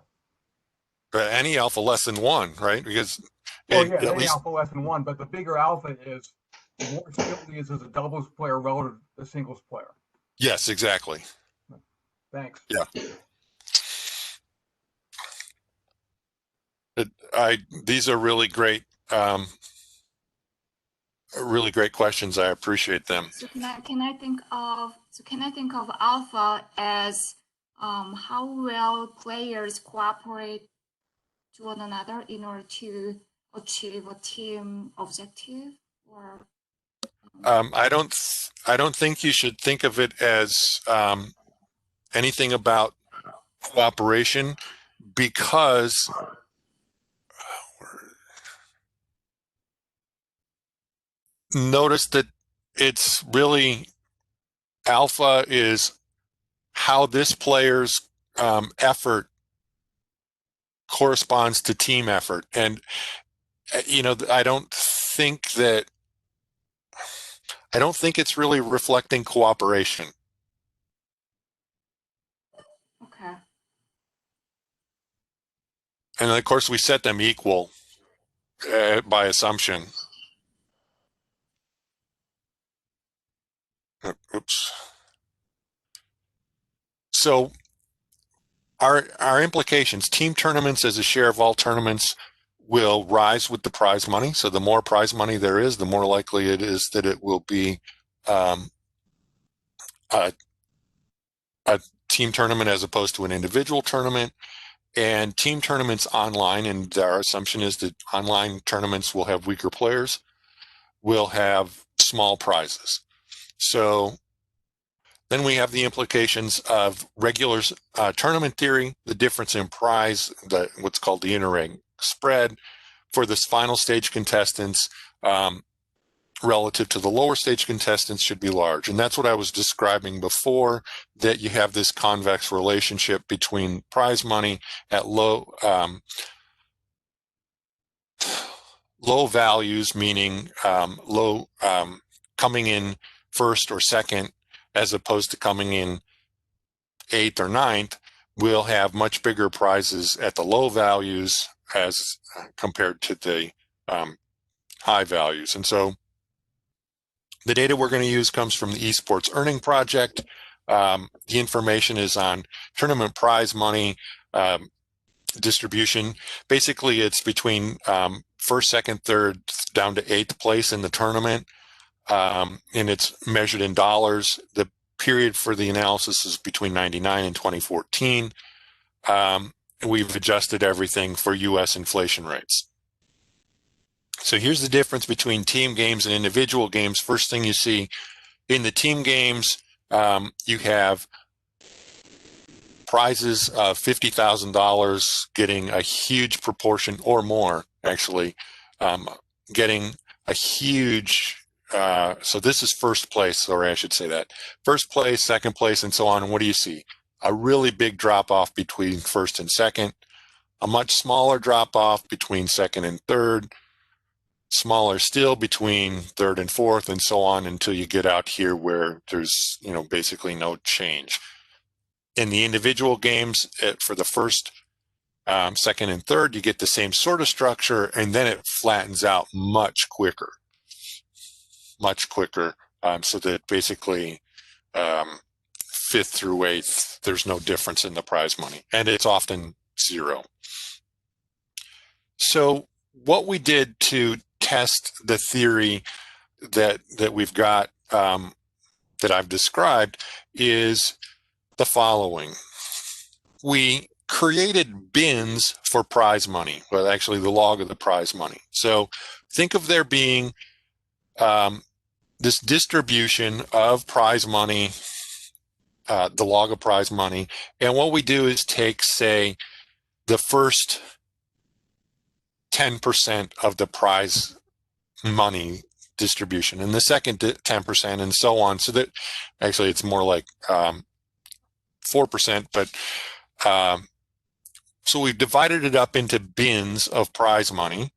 Any alpha less than 1, right? Because Well, yeah, any alpha less than 1, but the bigger alpha is the more skilled he is as a doubles player relative to the singles player. Yes, exactly. Thanks. Yeah. These are really great questions. I appreciate them. So can I think of alpha as how well players cooperate to one another in order to achieve a team objective? Or I don't think you should think of it as anything about cooperation, because notice that it's really alpha is how this player's effort corresponds to team effort. And I don't think it's really reflecting cooperation. okay. And of course we set them equal by assumption. Oops. So our implications: team tournaments as a share of all tournaments will rise with the prize money. So the more prize money there is, the more likely it is that it will be a team tournament as opposed to an individual tournament. And team tournaments online, and our assumption is that online tournaments will have weaker players, will have small prizes. So then we have the implications of regular tournament theory, the difference in prize, what's called the inter-rank spread for this final stage contestants relative to the lower stage contestants should be large. And that's what I was describing before, that you have this convex relationship between prize money at low values, meaning low coming in first or second, as opposed to coming in 8th or 9th, will have much bigger prizes at the low values as compared to the high values. And so the data we're going to use comes from the Esports Earning Project. The information is on tournament prize money distribution. Basically, it's between first, second, third, down to 8th place in the tournament. And it's measured in dollars. The period for the analysis is between 1999 and 2014. We've adjusted everything for US inflation rates. So here's the difference between team games and individual games. First thing you see in the team games, you have prizes of $50,000 getting a huge proportion, or more actually, getting a huge, so this is first place, or I should say that, first place, second place, and so on. And what do you see? A really big drop off between first and second, a much smaller drop off between second and third, smaller still between third and fourth, and so on until you get out here where there's basically no change. In the individual games, for the first, second, and third, you get the same sort of structure, and then it flattens out much quicker, so that basically 5th through 8th, there's no difference in the prize money, and it's often 0. So what we did to test the theory that we've got, that I've described, is the following. We created bins for prize money, well, actually the log of the prize money. So think of there being this distribution of prize money, the log of prize money, and what we do is take, say, the first 10% of the prize money distribution and the second 10%, and so on, so that actually it's more like 4%, but so we've divided it up into bins of prize money,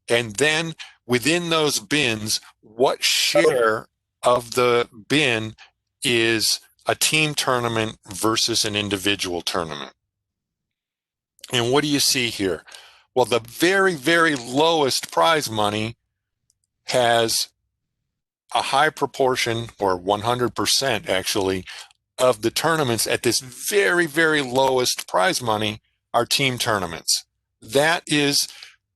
and then within those bins, what share of the bin is a team tournament versus an individual tournament. And what do you see here? Well, the very, very lowest prize money has a high proportion, or 100% actually, of the tournaments at this very, very lowest prize money are team tournaments. That is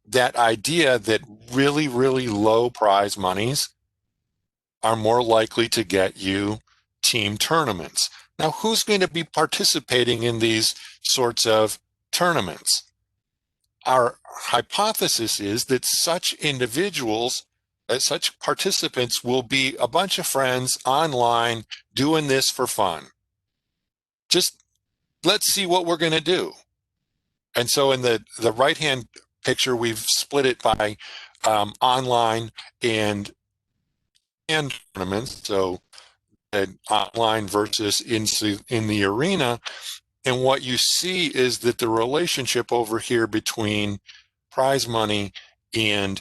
that idea that really, really low prize monies are more likely to get you team tournaments. Now, who's going to be participating in these sorts of tournaments? Our hypothesis is that such individuals, such participants will be a bunch of friends online doing this for fun. Just let's see what we're going to do. And so in the right-hand picture, we've split it by online and tournaments. So online versus in the arena. And what you see is that the relationship over here between prize money and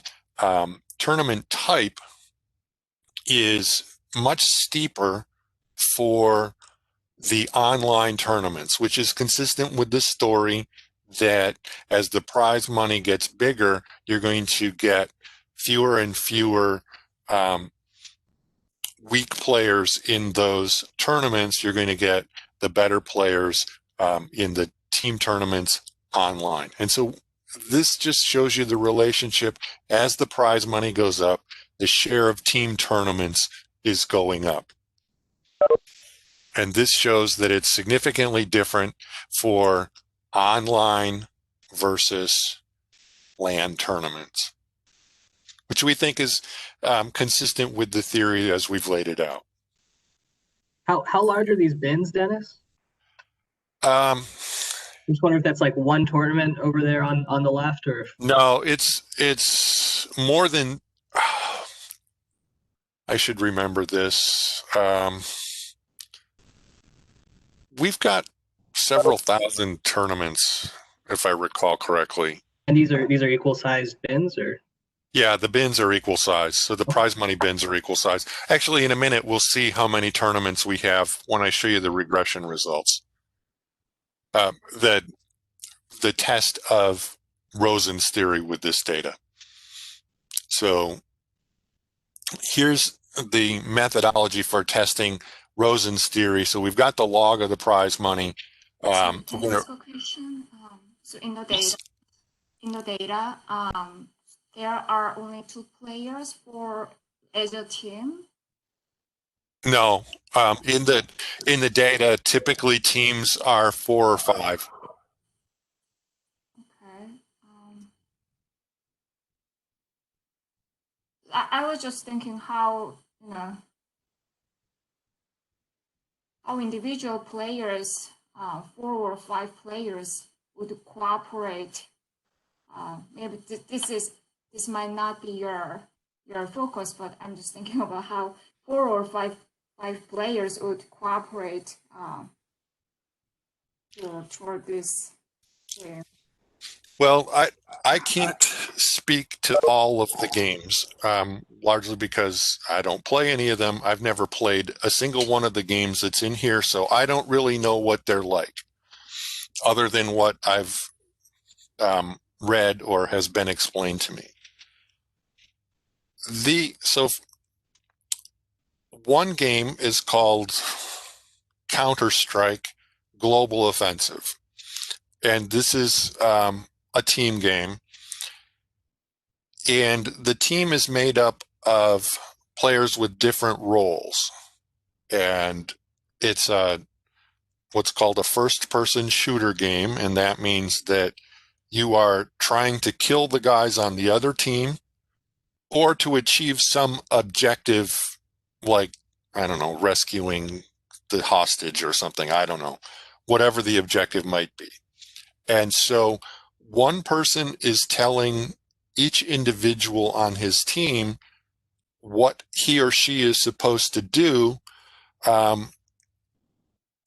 tournament type is much steeper for the online tournaments, which is consistent with the story that as the prize money gets bigger, you're going to get fewer and fewer weak players in those tournaments. You're going to get the better players in the team tournaments online. And so this just shows you the relationship. As the prize money goes up, the share of team tournaments is going up. And this shows that it's significantly different for online versus LAN tournaments, which we think is consistent with the theory as we've laid it out. How large are these bins, Dennis? I'm just wondering if that's like one tournament over there on the left, or if... No, it's more than. I should remember this. We've got several thousand tournaments, if I recall correctly. And these are equal sized bins, or? Yeah, the bins are equal size. So the prize money bins are equal size. Actually, in a minute, we'll see how many tournaments we have when I show you the regression results. The test of Rosen's theory with this data. So here's the methodology for testing Rosen's theory. So we've got the log of the prize money. So in the data, there are only 2 players as a team. No, in the data, typically teams are 4 or 5. Okay. I was just thinking how how individual players, 4 or 5 players, would cooperate. Maybe this might not be your focus, but I'm just thinking about how 4 or 5 players would cooperate toward this game. Well, I can't speak to all of the games, largely because I don't play any of them. I've never played a single one of the games that's in here, so I don't really know what they're like, other than what I've read or has been explained to me. So one game is called Counter-Strike Global Offensive, and this is a team game, and the team is made up of players with different roles, and it's what's called a first-person shooter game, and that means that you are trying to kill the guys on the other team or to achieve some objective, like, I don't know, rescuing the hostage or something. I don't know, whatever the objective might be. And so one person is telling each individual on his team what he or she is supposed to do, and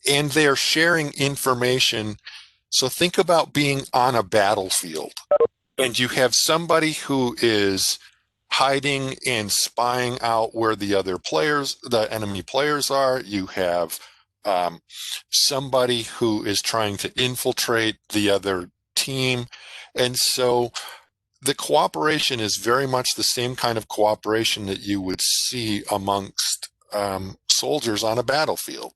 they're sharing information. So think about being on a battlefield, and you have somebody who is hiding and spying out where the enemy players are. You have somebody who is trying to infiltrate the other team. And so the cooperation is very much the same kind of cooperation that you would see amongst soldiers on a battlefield,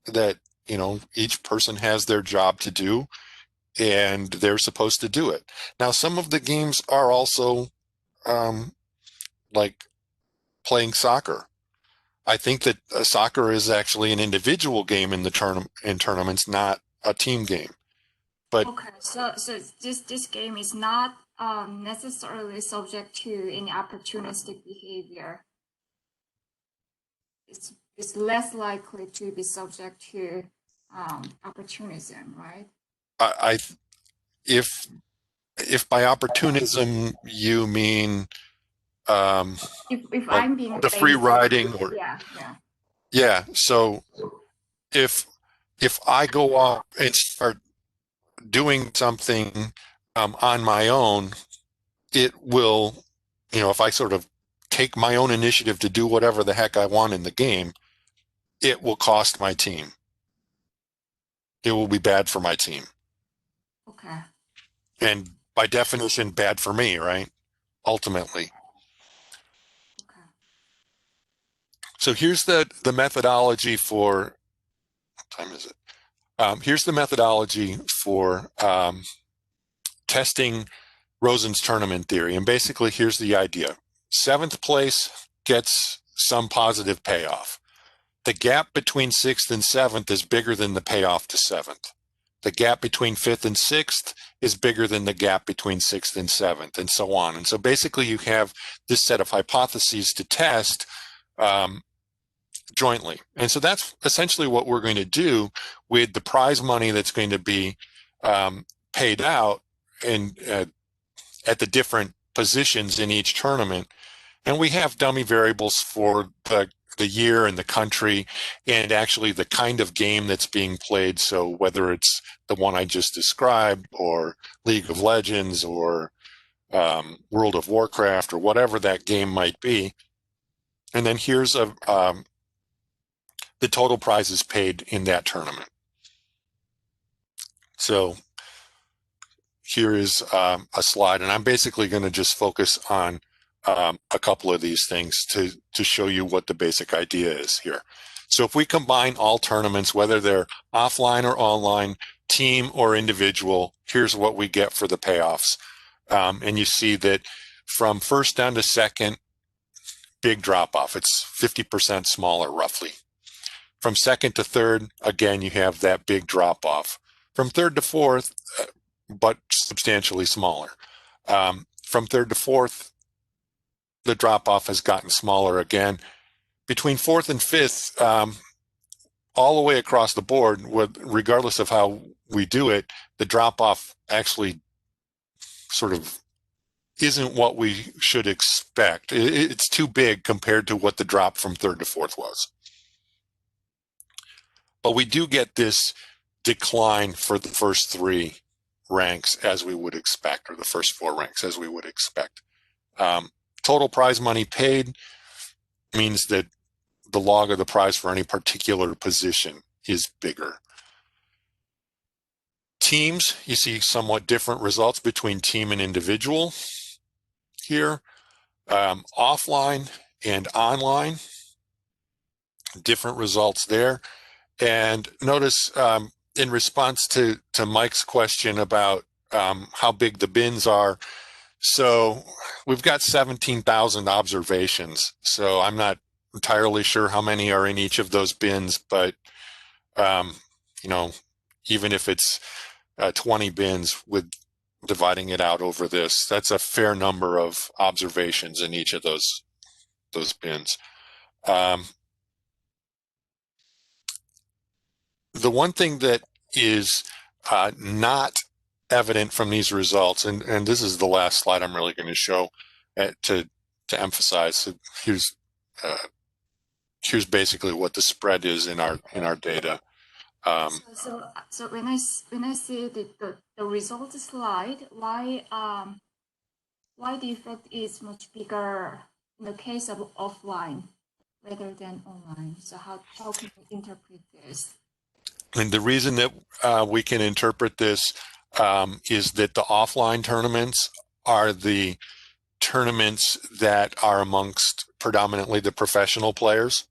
that, you know, each person has their job to do and they're supposed to do it. Now, some of the games are also like playing soccer. I think that soccer is actually an individual game in the tournaments, not a team game. But okay, so this game is not necessarily subject to any opportunistic behavior. It's less likely to be subject to opportunism, right? If by opportunism you mean if like I'm being the free lazy, riding, or yeah, so if I go off and start doing something on my own, it will, you know, if I sort of take my own initiative to do whatever the heck I want in the game, it will cost my team. It will be bad for my team. Okay. And by definition, bad for me, right? Ultimately. Okay. So here's the methodology for, what time is it? Here's the methodology for testing Rosen's tournament theory. And basically, here's the idea. 7th place gets some positive payoff. The gap between 6th and 7th is bigger than the payoff to 7th. The gap between 5th and 6th is bigger than the gap between 6th and 7th, and so on. And so basically, you have this set of hypotheses to test jointly. And so that's essentially what we're going to do with the prize money that's going to be paid out and at the different positions in each tournament. And we have dummy variables for the year and the country and actually the kind of game that's being played. So whether it's the one I just described or League of Legends or World of Warcraft or whatever that game might be. And then here's the total prizes paid in that tournament. So here is a slide, and I'm basically going to just focus on a couple of these things to show you what the basic idea is here. So if we combine all tournaments, whether they're offline or online, team or individual, here's what we get for the payoffs. And you see that from first down to second, big drop off. It's 50% smaller roughly. From second to third, again, you have that big drop off. From third to fourth, but substantially smaller. From third to fourth, the drop off has gotten smaller again. Between fourth and fifth, all the way across the board, regardless of how we do it, the drop off actually sort of isn't what we should expect. It's too big compared to what the drop from third to fourth was. But we do get this decline for the first 3 ranks as we would expect, or the first 4 ranks as we would expect. Total prize money paid means that the log of the prize for any particular position is bigger. Teams, you see somewhat different results between team and individual here. Offline and online, different results there. And notice in response to Mike's question about how big the bins are, so we've got 17,000 observations. So I'm not entirely sure how many are in each of those bins, but you know, even if it's 20 bins with dividing it out over this, that's a fair number of observations in each of those bins. The one thing that is not evident from these results, and this is the last slide I'm really going to show to emphasize. So here's basically what the spread is in our data. So when I see the result slide, why the effect is much bigger in the case of offline rather than online? So how can we interpret this? And the reason that we can interpret this is that the offline tournaments are the tournaments that are amongst predominantly the professional players.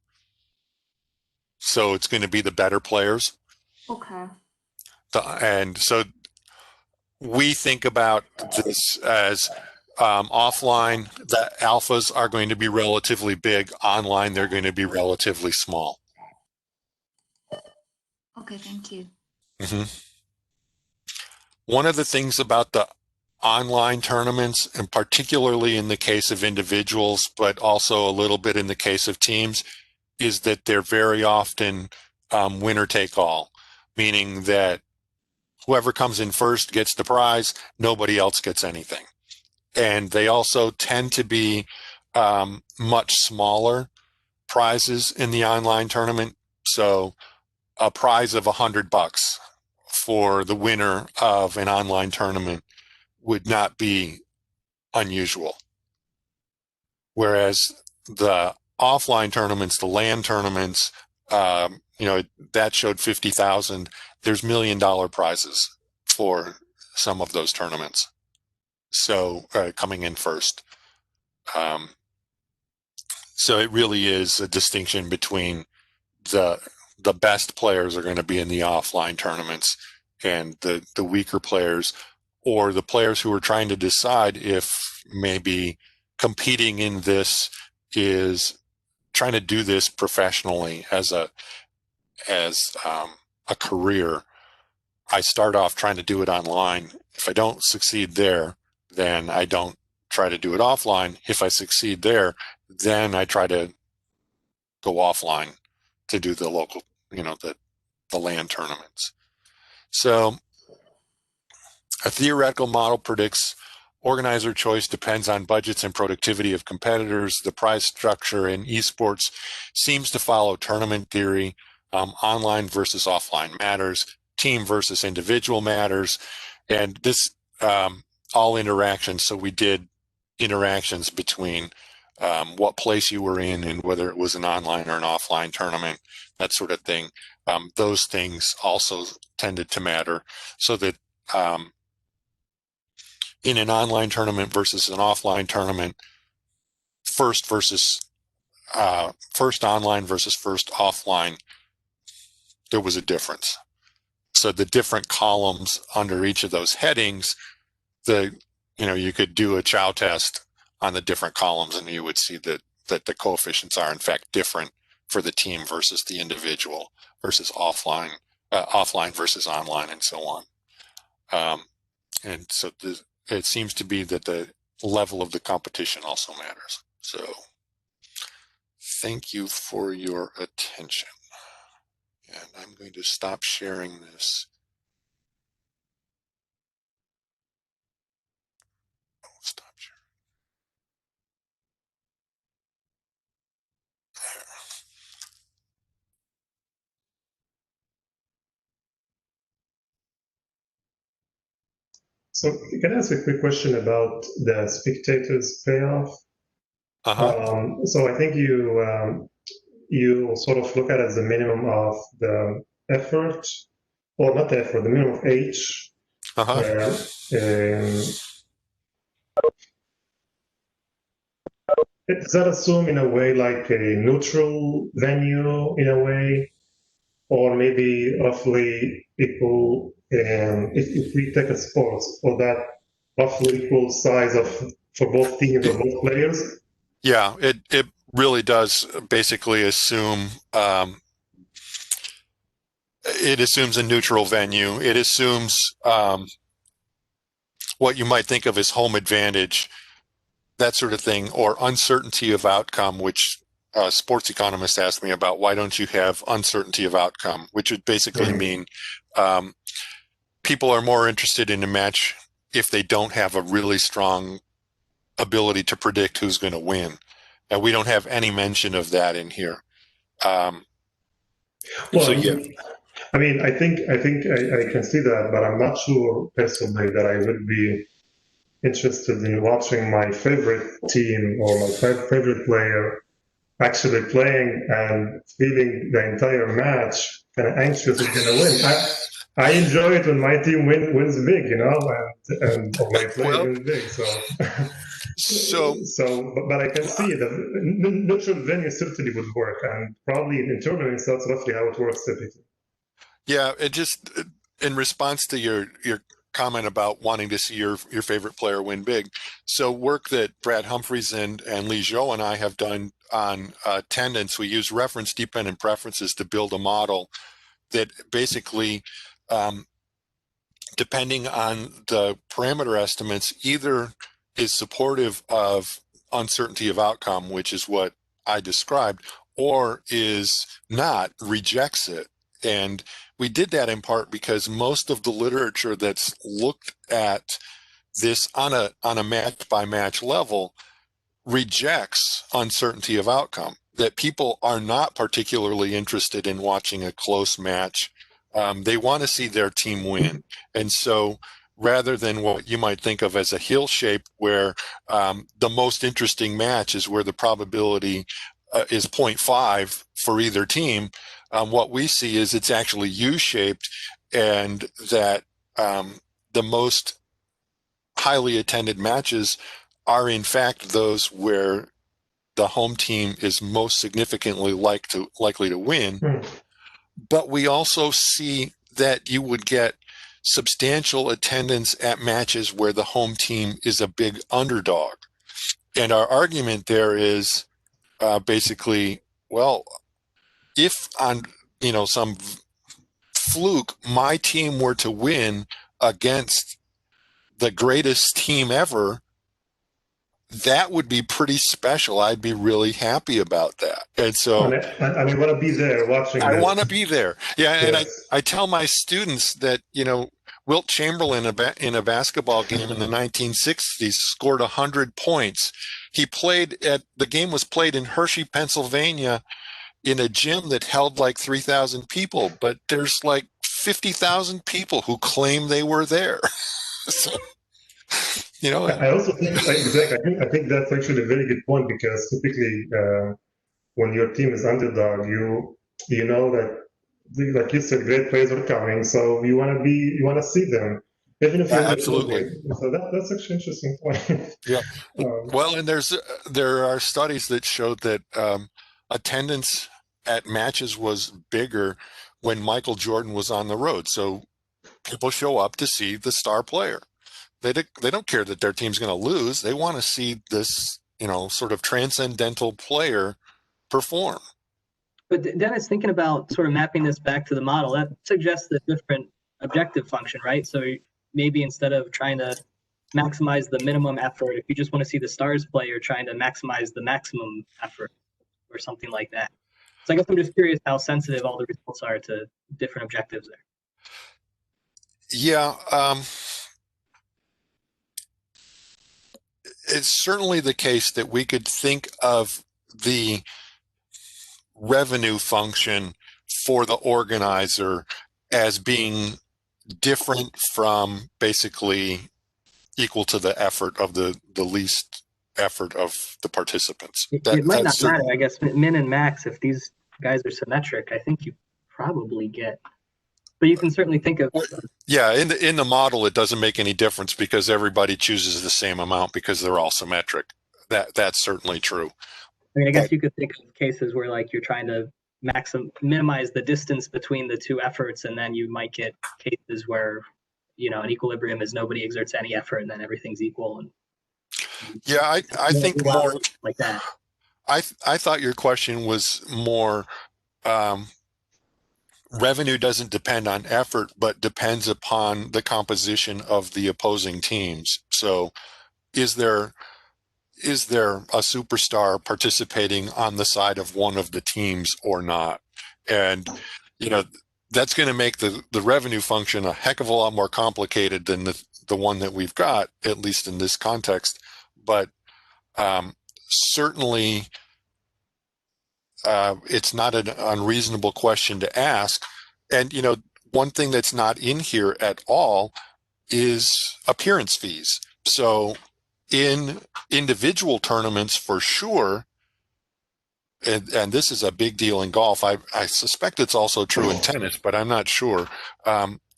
So it's going to be the better players. Okay. And so we think about this as offline, the alphas are going to be relatively big. Online, they're going to be relatively small. Okay, thank you. Mm-hmm. One of the things about the online tournaments, and particularly in the case of individuals, but also a little bit in the case of teams, is that they're very often winner take all, meaning that whoever comes in first gets the prize, nobody else gets anything. And they also tend to be much smaller prizes in the online tournament. So a prize of $100 for the winner of an online tournament would not be unusual. Whereas the offline tournaments, the LAN tournaments, that showed 50,000. There's $1 million prizes for some of those tournaments. So coming in first. So it really is a distinction between the best players are going to be in the offline tournaments, and the weaker players, or the players who are trying to decide if maybe competing in this is trying to do this professionally as a career. I start off trying to do it online. If I don't succeed there, then I don't try to do it offline. If I succeed there, then I try to go offline to do the local, the LAN tournaments. So a theoretical model predicts organizer choice depends on budgets and productivity of competitors. The prize structure in esports seems to follow tournament theory. Online versus offline matters. Team versus individual matters. And this all interactions. So we did interactions between what place you were in and whether it was an online or an offline tournament, that sort of thing. Those things also tended to matter, so that in an online tournament versus an offline tournament, first online versus first offline, there was a difference. So the different columns under each of those headings, you could do a chow test on the different columns, and you would see that the coefficients are in fact different for the team versus the individual versus offline versus online, and so on. And so it seems to be that the level of the competition also matters. So thank you for your attention. And I'm going to stop sharing this. Stop sharing. So can I ask a quick question about the Spectators Payoff? So I think you sort of look at it as the minimum of the effort, or not the effort, the minimum of age. Does that assume in a way like a neutral venue in a way, or maybe roughly equal, if we take a sport, or that roughly equal size for both teams or both players? Yeah, it really does basically assume it assumes a neutral venue. It assumes what you might think of as home advantage, that sort of thing, or uncertainty of outcome, which sports economists asked me about. Why don't you have uncertainty of outcome? Which would basically mean people are more interested in a match if they don't have a really strong ability to predict who's going to win. And we don't have any mention of that in here. I mean, I think I can see that, but I'm not sure personally that I would be interested in watching my favorite team or my favorite player actually playing and feeling the entire match kind of anxious who's going to win. I enjoy it when my team wins big, or my player Well, wins big. So, so but I can see that neutral venue certainly would work, and probably in tournaments that's roughly how it works typically. yeah, it just in response to your comment about wanting to see your favorite player win big. So work that Brad Humphreys and Lee Zhou and I have done on attendance, we use reference dependent preferences to build a model that basically, depending on the parameter estimates, either is supportive of uncertainty of outcome, which is what I described, or is not, rejects it. And we did that in part because most of the literature that's looked at this on a match by match level rejects uncertainty of outcome, that people are not particularly interested in watching a close match. They want to see their team win. And so rather than what you might think of as a hill shape where the most interesting match is where the probability is 0.5 for either team, what we see is it's actually U-shaped, and that the most highly attended matches are in fact those where the home team is most significantly likely to win. But we also see that you would get substantial attendance at matches where the home team is a big underdog. And our argument there is basically, well, if on some fluke my team were to win against the greatest team ever, that would be pretty special. I'd be really happy about that. And so and you want to be there watching I this. want to be there. Yeah. Yes. And I tell my students that, Wilt Chamberlain in a basketball game in the 1960s scored 100 points. The game was played in Hershey, Pennsylvania, in a gym that held like 3,000 people, but there's like 50,000 people who claim they were there. So, I also think exactly. I think that's actually a very good point, because typically when your team is underdog, you know that, like you said, great players are coming, so you want to see them, even if you're absolutely. So that's actually an interesting point. Yeah. Well, and there are studies that showed that attendance at matches was bigger when Michael Jordan was on the road. So people show up to see the star player. They don't care that their team's going to lose. They want to see this, sort of transcendental player perform. But Dennis, thinking about sort of mapping this back to the model, that suggests a different objective function, right? So maybe instead of trying to maximize the minimum effort, if you just want to see the stars play, you're trying to maximize the maximum effort or something like that. So I guess I'm just curious how sensitive all the results are to different objectives there. Yeah. It's certainly the case that we could think of the revenue function for the organizer as being different from basically equal to the effort of the least effort of the participants. It might not matter, I guess, min and max, if these guys are symmetric, I think you probably get, but you can certainly think of. Yeah, in the model, it doesn't make any difference because everybody chooses the same amount because they're all symmetric. That's certainly true. I mean, I guess you could think of cases where like you're trying to minimize the distance between the two efforts, and then you might get cases where, an equilibrium is nobody exerts any effort and then everything's equal. And yeah, I think more like that. I thought your question was more revenue doesn't depend on effort, but depends upon the composition of the opposing teams. So is there a superstar participating on the side of one of the teams or not? And, that's going to make the revenue function a heck of a lot more complicated than the one that we've got, at least in this context. But certainly it's not an unreasonable question to ask. And, one thing that's not in here at all is appearance fees. So in individual tournaments, for sure, and this is a big deal in golf. I suspect it's also true in tennis, but I'm not sure.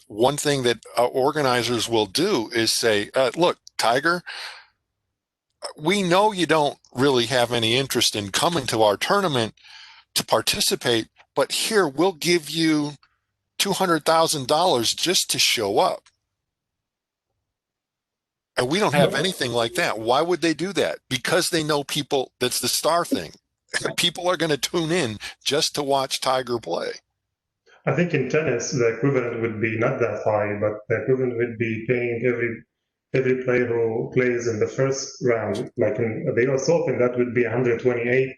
one thing that organizers will do is say, look, Tiger, we know you don't really have any interest in coming to our tournament to participate, but here, we'll give you $200,000 just to show up. And we don't have anything like that. Why would they do that? Because they know people, that's the star thing. People are going to tune in just to watch Tiger play. I think in tennis, the equivalent would be not that high, but the equivalent would be paying every player who plays in the first round, like in the US Open, that would be 128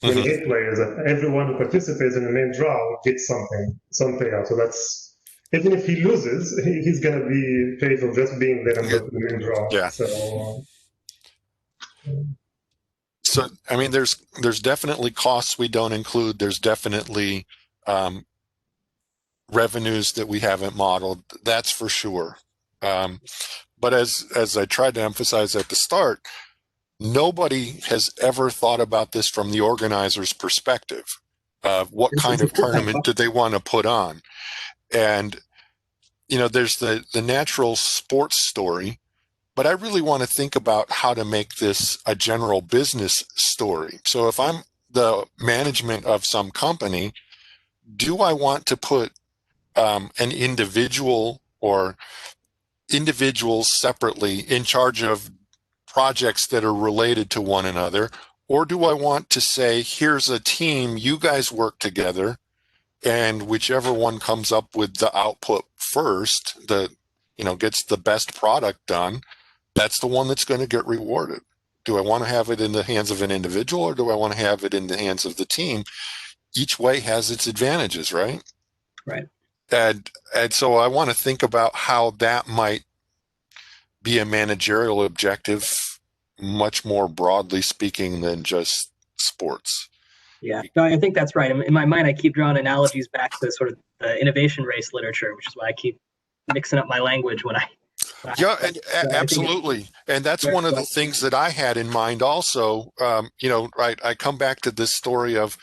players. Everyone who participates in the main draw gets some payout. So that's, even if he loses, he's going to be paid for just being there in the main draw. Yeah. So, I mean, there's definitely costs we don't include. There's definitely revenues that we haven't modeled. That's for sure. But as I tried to emphasize at the start, nobody has ever thought about this from the organizer's perspective of what kind of tournament do they want to put on. And, you know, there's the natural sports story, but I really want to think about how to make this a general business story. So if I'm the management of some company, do I want to put an individual or individuals separately in charge of projects that are related to one another? Or do I want to say, here's a team, you guys work together, and whichever one comes up with the output first, gets the best product done, that's the one that's going to get rewarded. Do I want to have it in the hands of an individual, or do I want to have it in the hands of the team? Each way has its advantages, right? Right. And so I want to think about how that might be a managerial objective, much more broadly speaking than just sports. Yeah, no, I think that's right. In my mind, I keep drawing analogies back to sort of the innovation race literature, which is why I keep mixing up my language when I. Absolutely. And that's one of the things that I had in mind also. I come back to this story of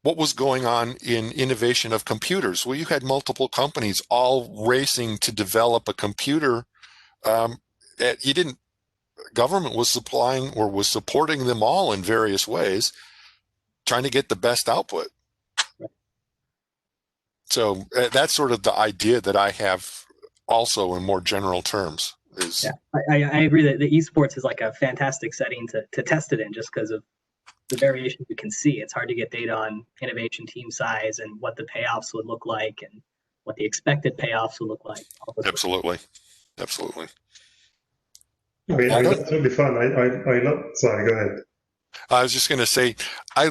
what was going on in innovation of computers. Well, you had multiple companies all racing to develop a computer. Government was supplying or was supporting them all in various ways, trying to get the best output. So that's sort of the idea that I have also in more general terms. I agree that the esports is like a fantastic setting to test it in, just because of the variations you can see. It's hard to get data on innovation team size and what the payoffs would look like and what the expected payoffs would look like. Absolutely. I mean, that's really fun. I love. Sorry, go ahead. I was just going to say, I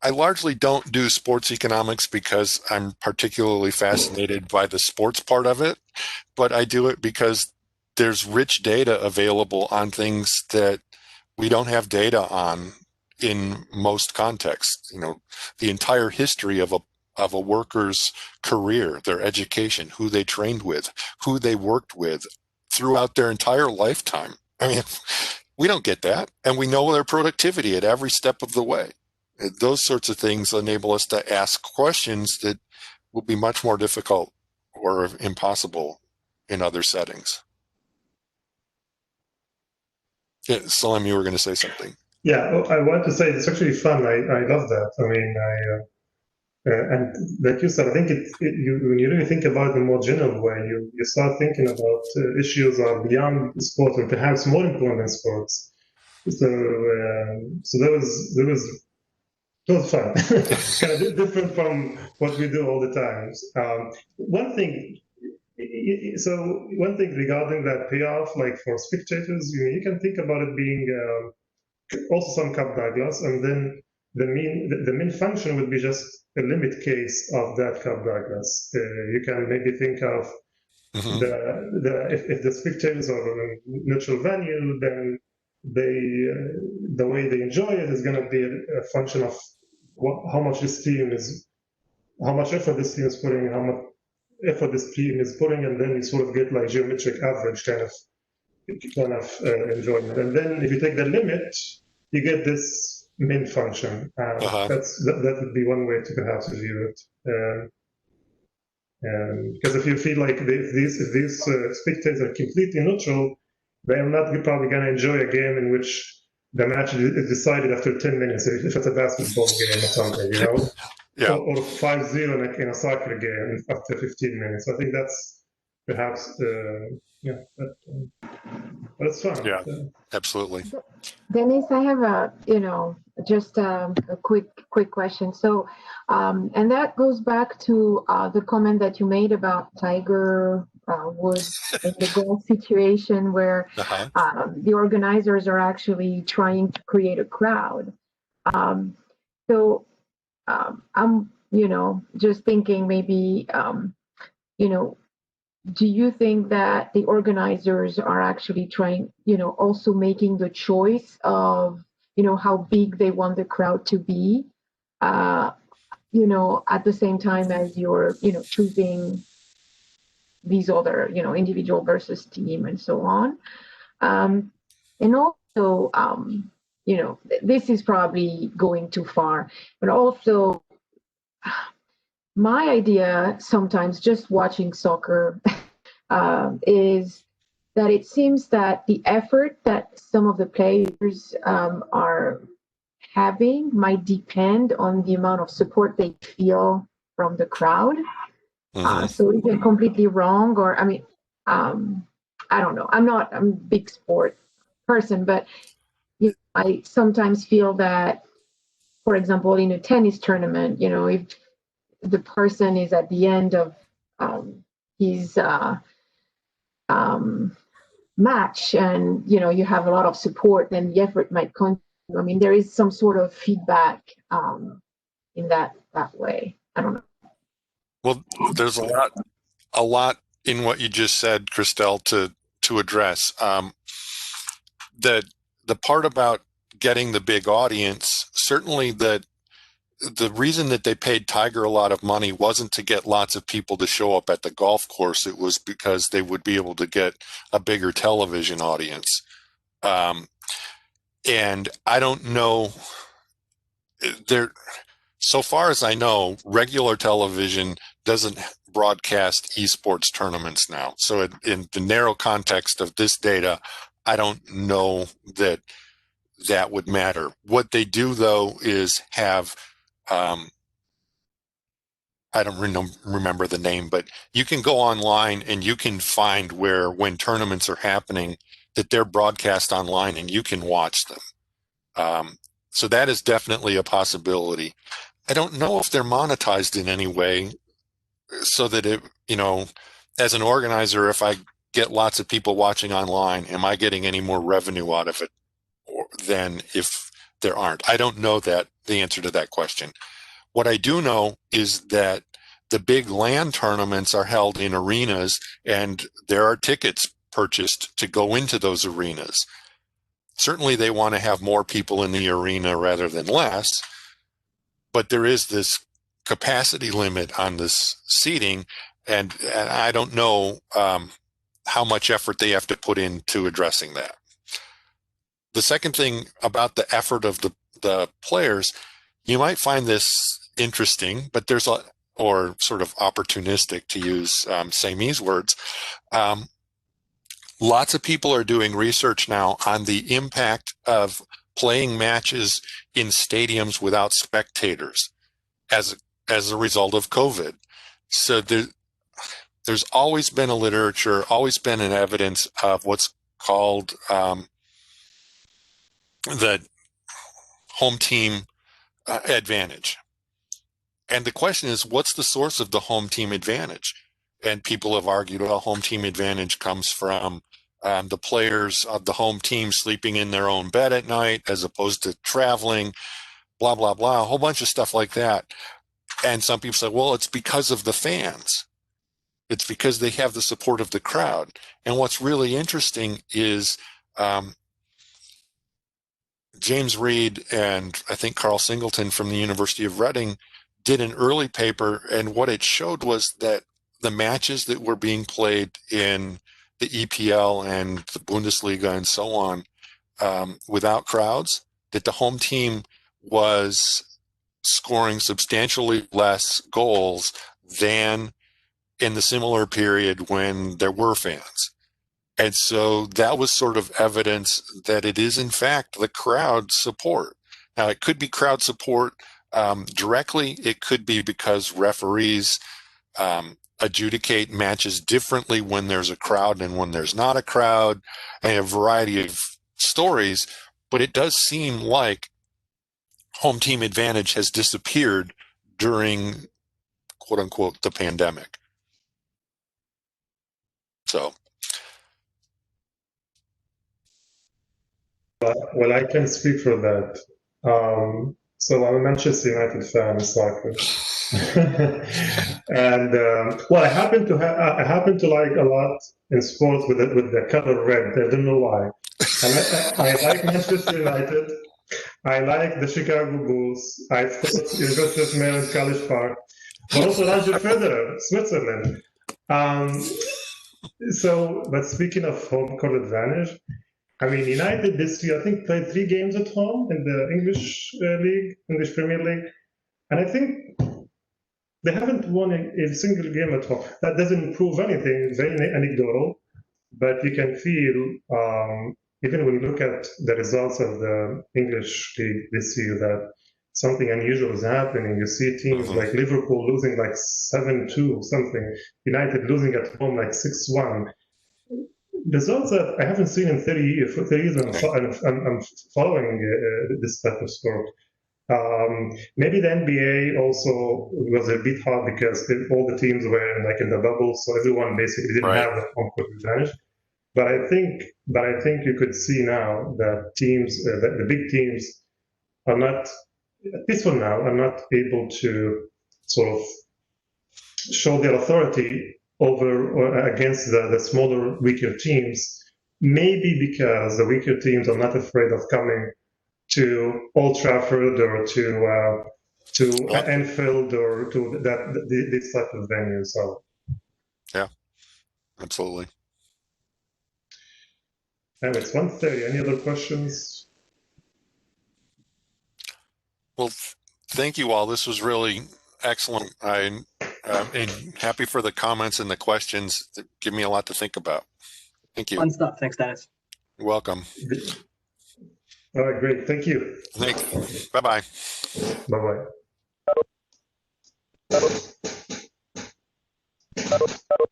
largely don't do sports economics because I'm particularly fascinated by the sports part of it, but I do it because there's rich data available on things that we don't have data on in most contexts. You know, the entire history of a worker's career, their education, who they trained with, who they worked with throughout their entire lifetime. I mean, we don't get that, and we know their productivity at every step of the way. Those sorts of things enable us to ask questions that will be much more difficult or impossible in other settings. Yeah, Salem, you were going to say something. Yeah, I want to say it's actually fun. I love that. I mean, and like you said, I think when you really think about it in a more general way, you start thinking about issues are beyond sports and perhaps more important than sports. So there was fun, kind of different from what we do all the time. One thing regarding that payoff, like for spectators, you can think about it being also some cup guidelines, and then the main function would be just a limit case of that cup guidelines. You can maybe think of if the spectators are on a neutral venue, then the way they enjoy it is going to be a function of how much effort this team is putting, how much effort this team is putting, and then you sort of get like geometric average kind of enjoyment. And then if you take the limit, you get this min function. That would be one way to perhaps view it. Because if you feel like if these spectators are completely neutral, they are not probably going to enjoy a game in which the match is decided after 10 minutes, if it's a basketball game or something, you know? Yeah. Or 5-0 in a soccer game after 15 minutes. I think that's perhaps, but it's fun. Yeah, absolutely. Dennis, I have just a quick question. So, and that goes back to the comment that you made about Tiger Woods in the golf situation where the organizers are actually trying to create a crowd. So I'm, just thinking maybe, do you think that the organizers are actually trying, also making the choice of, how big they want the crowd to be, at the same time as you're, choosing these other, individual versus team and so on. And also, this is probably going too far, but also my idea sometimes just watching soccer is that it seems that the effort that some of the players are having might depend on the amount of support they feel from the crowd. So is it completely wrong? Or, I don't know. I'm a big sport person, but I sometimes feel that, for example, in a tennis tournament, if the person is at the end of his match and, you have a lot of support, then the effort might continue. I mean, there is some sort of feedback in that way. I don't know. Well, there's a lot in what you just said, Christelle, to address. The part about getting the big audience, certainly the reason that they paid Tiger a lot of money wasn't to get lots of people to show up at the golf course. It was because they would be able to get a bigger television audience. And I don't know, so far as I know, regular television doesn't broadcast esports tournaments now. So in the narrow context of this data, I don't know that would matter. What they do, though, is have, I don't remember the name, but you can go online and you can find when tournaments are happening, that they're broadcast online and you can watch them. So that is definitely a possibility. I don't know if they're monetized in any way so that as an organizer, if I get lots of people watching online, am I getting any more revenue out of it than if there aren't? I don't know the answer to that question. What I do know is that the big LAN tournaments are held in arenas and there are tickets purchased to go into those arenas. Certainly they want to have more people in the arena rather than less, but there is this capacity limit on this seating, and I don't know how much effort they have to put into addressing that. The second thing about the effort of the players, you might find this interesting, but or sort of opportunistic, to use Sami's words. Lots of people are doing research now on the impact of playing matches in stadiums without spectators as a result of COVID. So there's always been a literature, always been an evidence of what's called the home team advantage. And the question is, what's the source of the home team advantage? And people have argued, well, home team advantage comes from the players of the home team sleeping in their own bed at night as opposed to traveling, blah, blah, blah, a whole bunch of stuff like that. And some people say, well, it's because of the fans. It's because they have the support of the crowd. And what's really interesting is James Reed and I think Carl Singleton from the University of Reading did an early paper, and what it showed was that the matches that were being played in the EPL and the Bundesliga and so on without crowds, that the home team was scoring substantially less goals than in the similar period when there were fans. And so that was sort of evidence that it is, in fact, the crowd support. Now, it could be crowd support directly. It could be because referees adjudicate matches differently when there's a crowd and when there's not a crowd, and a variety of stories. But it does seem like home team advantage has disappeared during, quote unquote, the pandemic. So. Well, I can speak for that. So I'm a Manchester United fan in soccer, and well, I happen to like a lot in sports with the color red. I don't know why. And I like Manchester United. I like the Chicago Bulls. I thought University of Maryland, College Park, but also Roger Federer, Switzerland. But speaking of home court advantage, I mean, United this year, I think, played 3 games at home in the English League, English Premier League. And I think they haven't won a single game at home. That doesn't prove anything, it's very anecdotal. But you can feel, even when you look at the results of the English League this year, that something unusual is happening. You see teams like Liverpool losing like 7-2 or something, United losing at home like 6-1. Results that I haven't seen in 30 years. For 30 years, I'm following this type of sport. Maybe the NBA also was a bit hard because all the teams were like in the bubble, so everyone basically didn't have the home court advantage. But I think you could see now that teams, the big teams, are not, at least for now, are not able to sort of show their authority over or against the smaller, weaker teams, maybe because the weaker teams are not afraid of coming to Old Trafford or to Anfield or to this type of venue. So, yeah, absolutely. And it's 1:30. Any other questions? Well, thank you all. This was really excellent. I'm happy for the comments and the questions that give me a lot to think about. Thank you. Fun stuff. Thanks, Dennis. You're welcome. All right, great. Thank you. Thank you. Bye-bye. Bye-bye.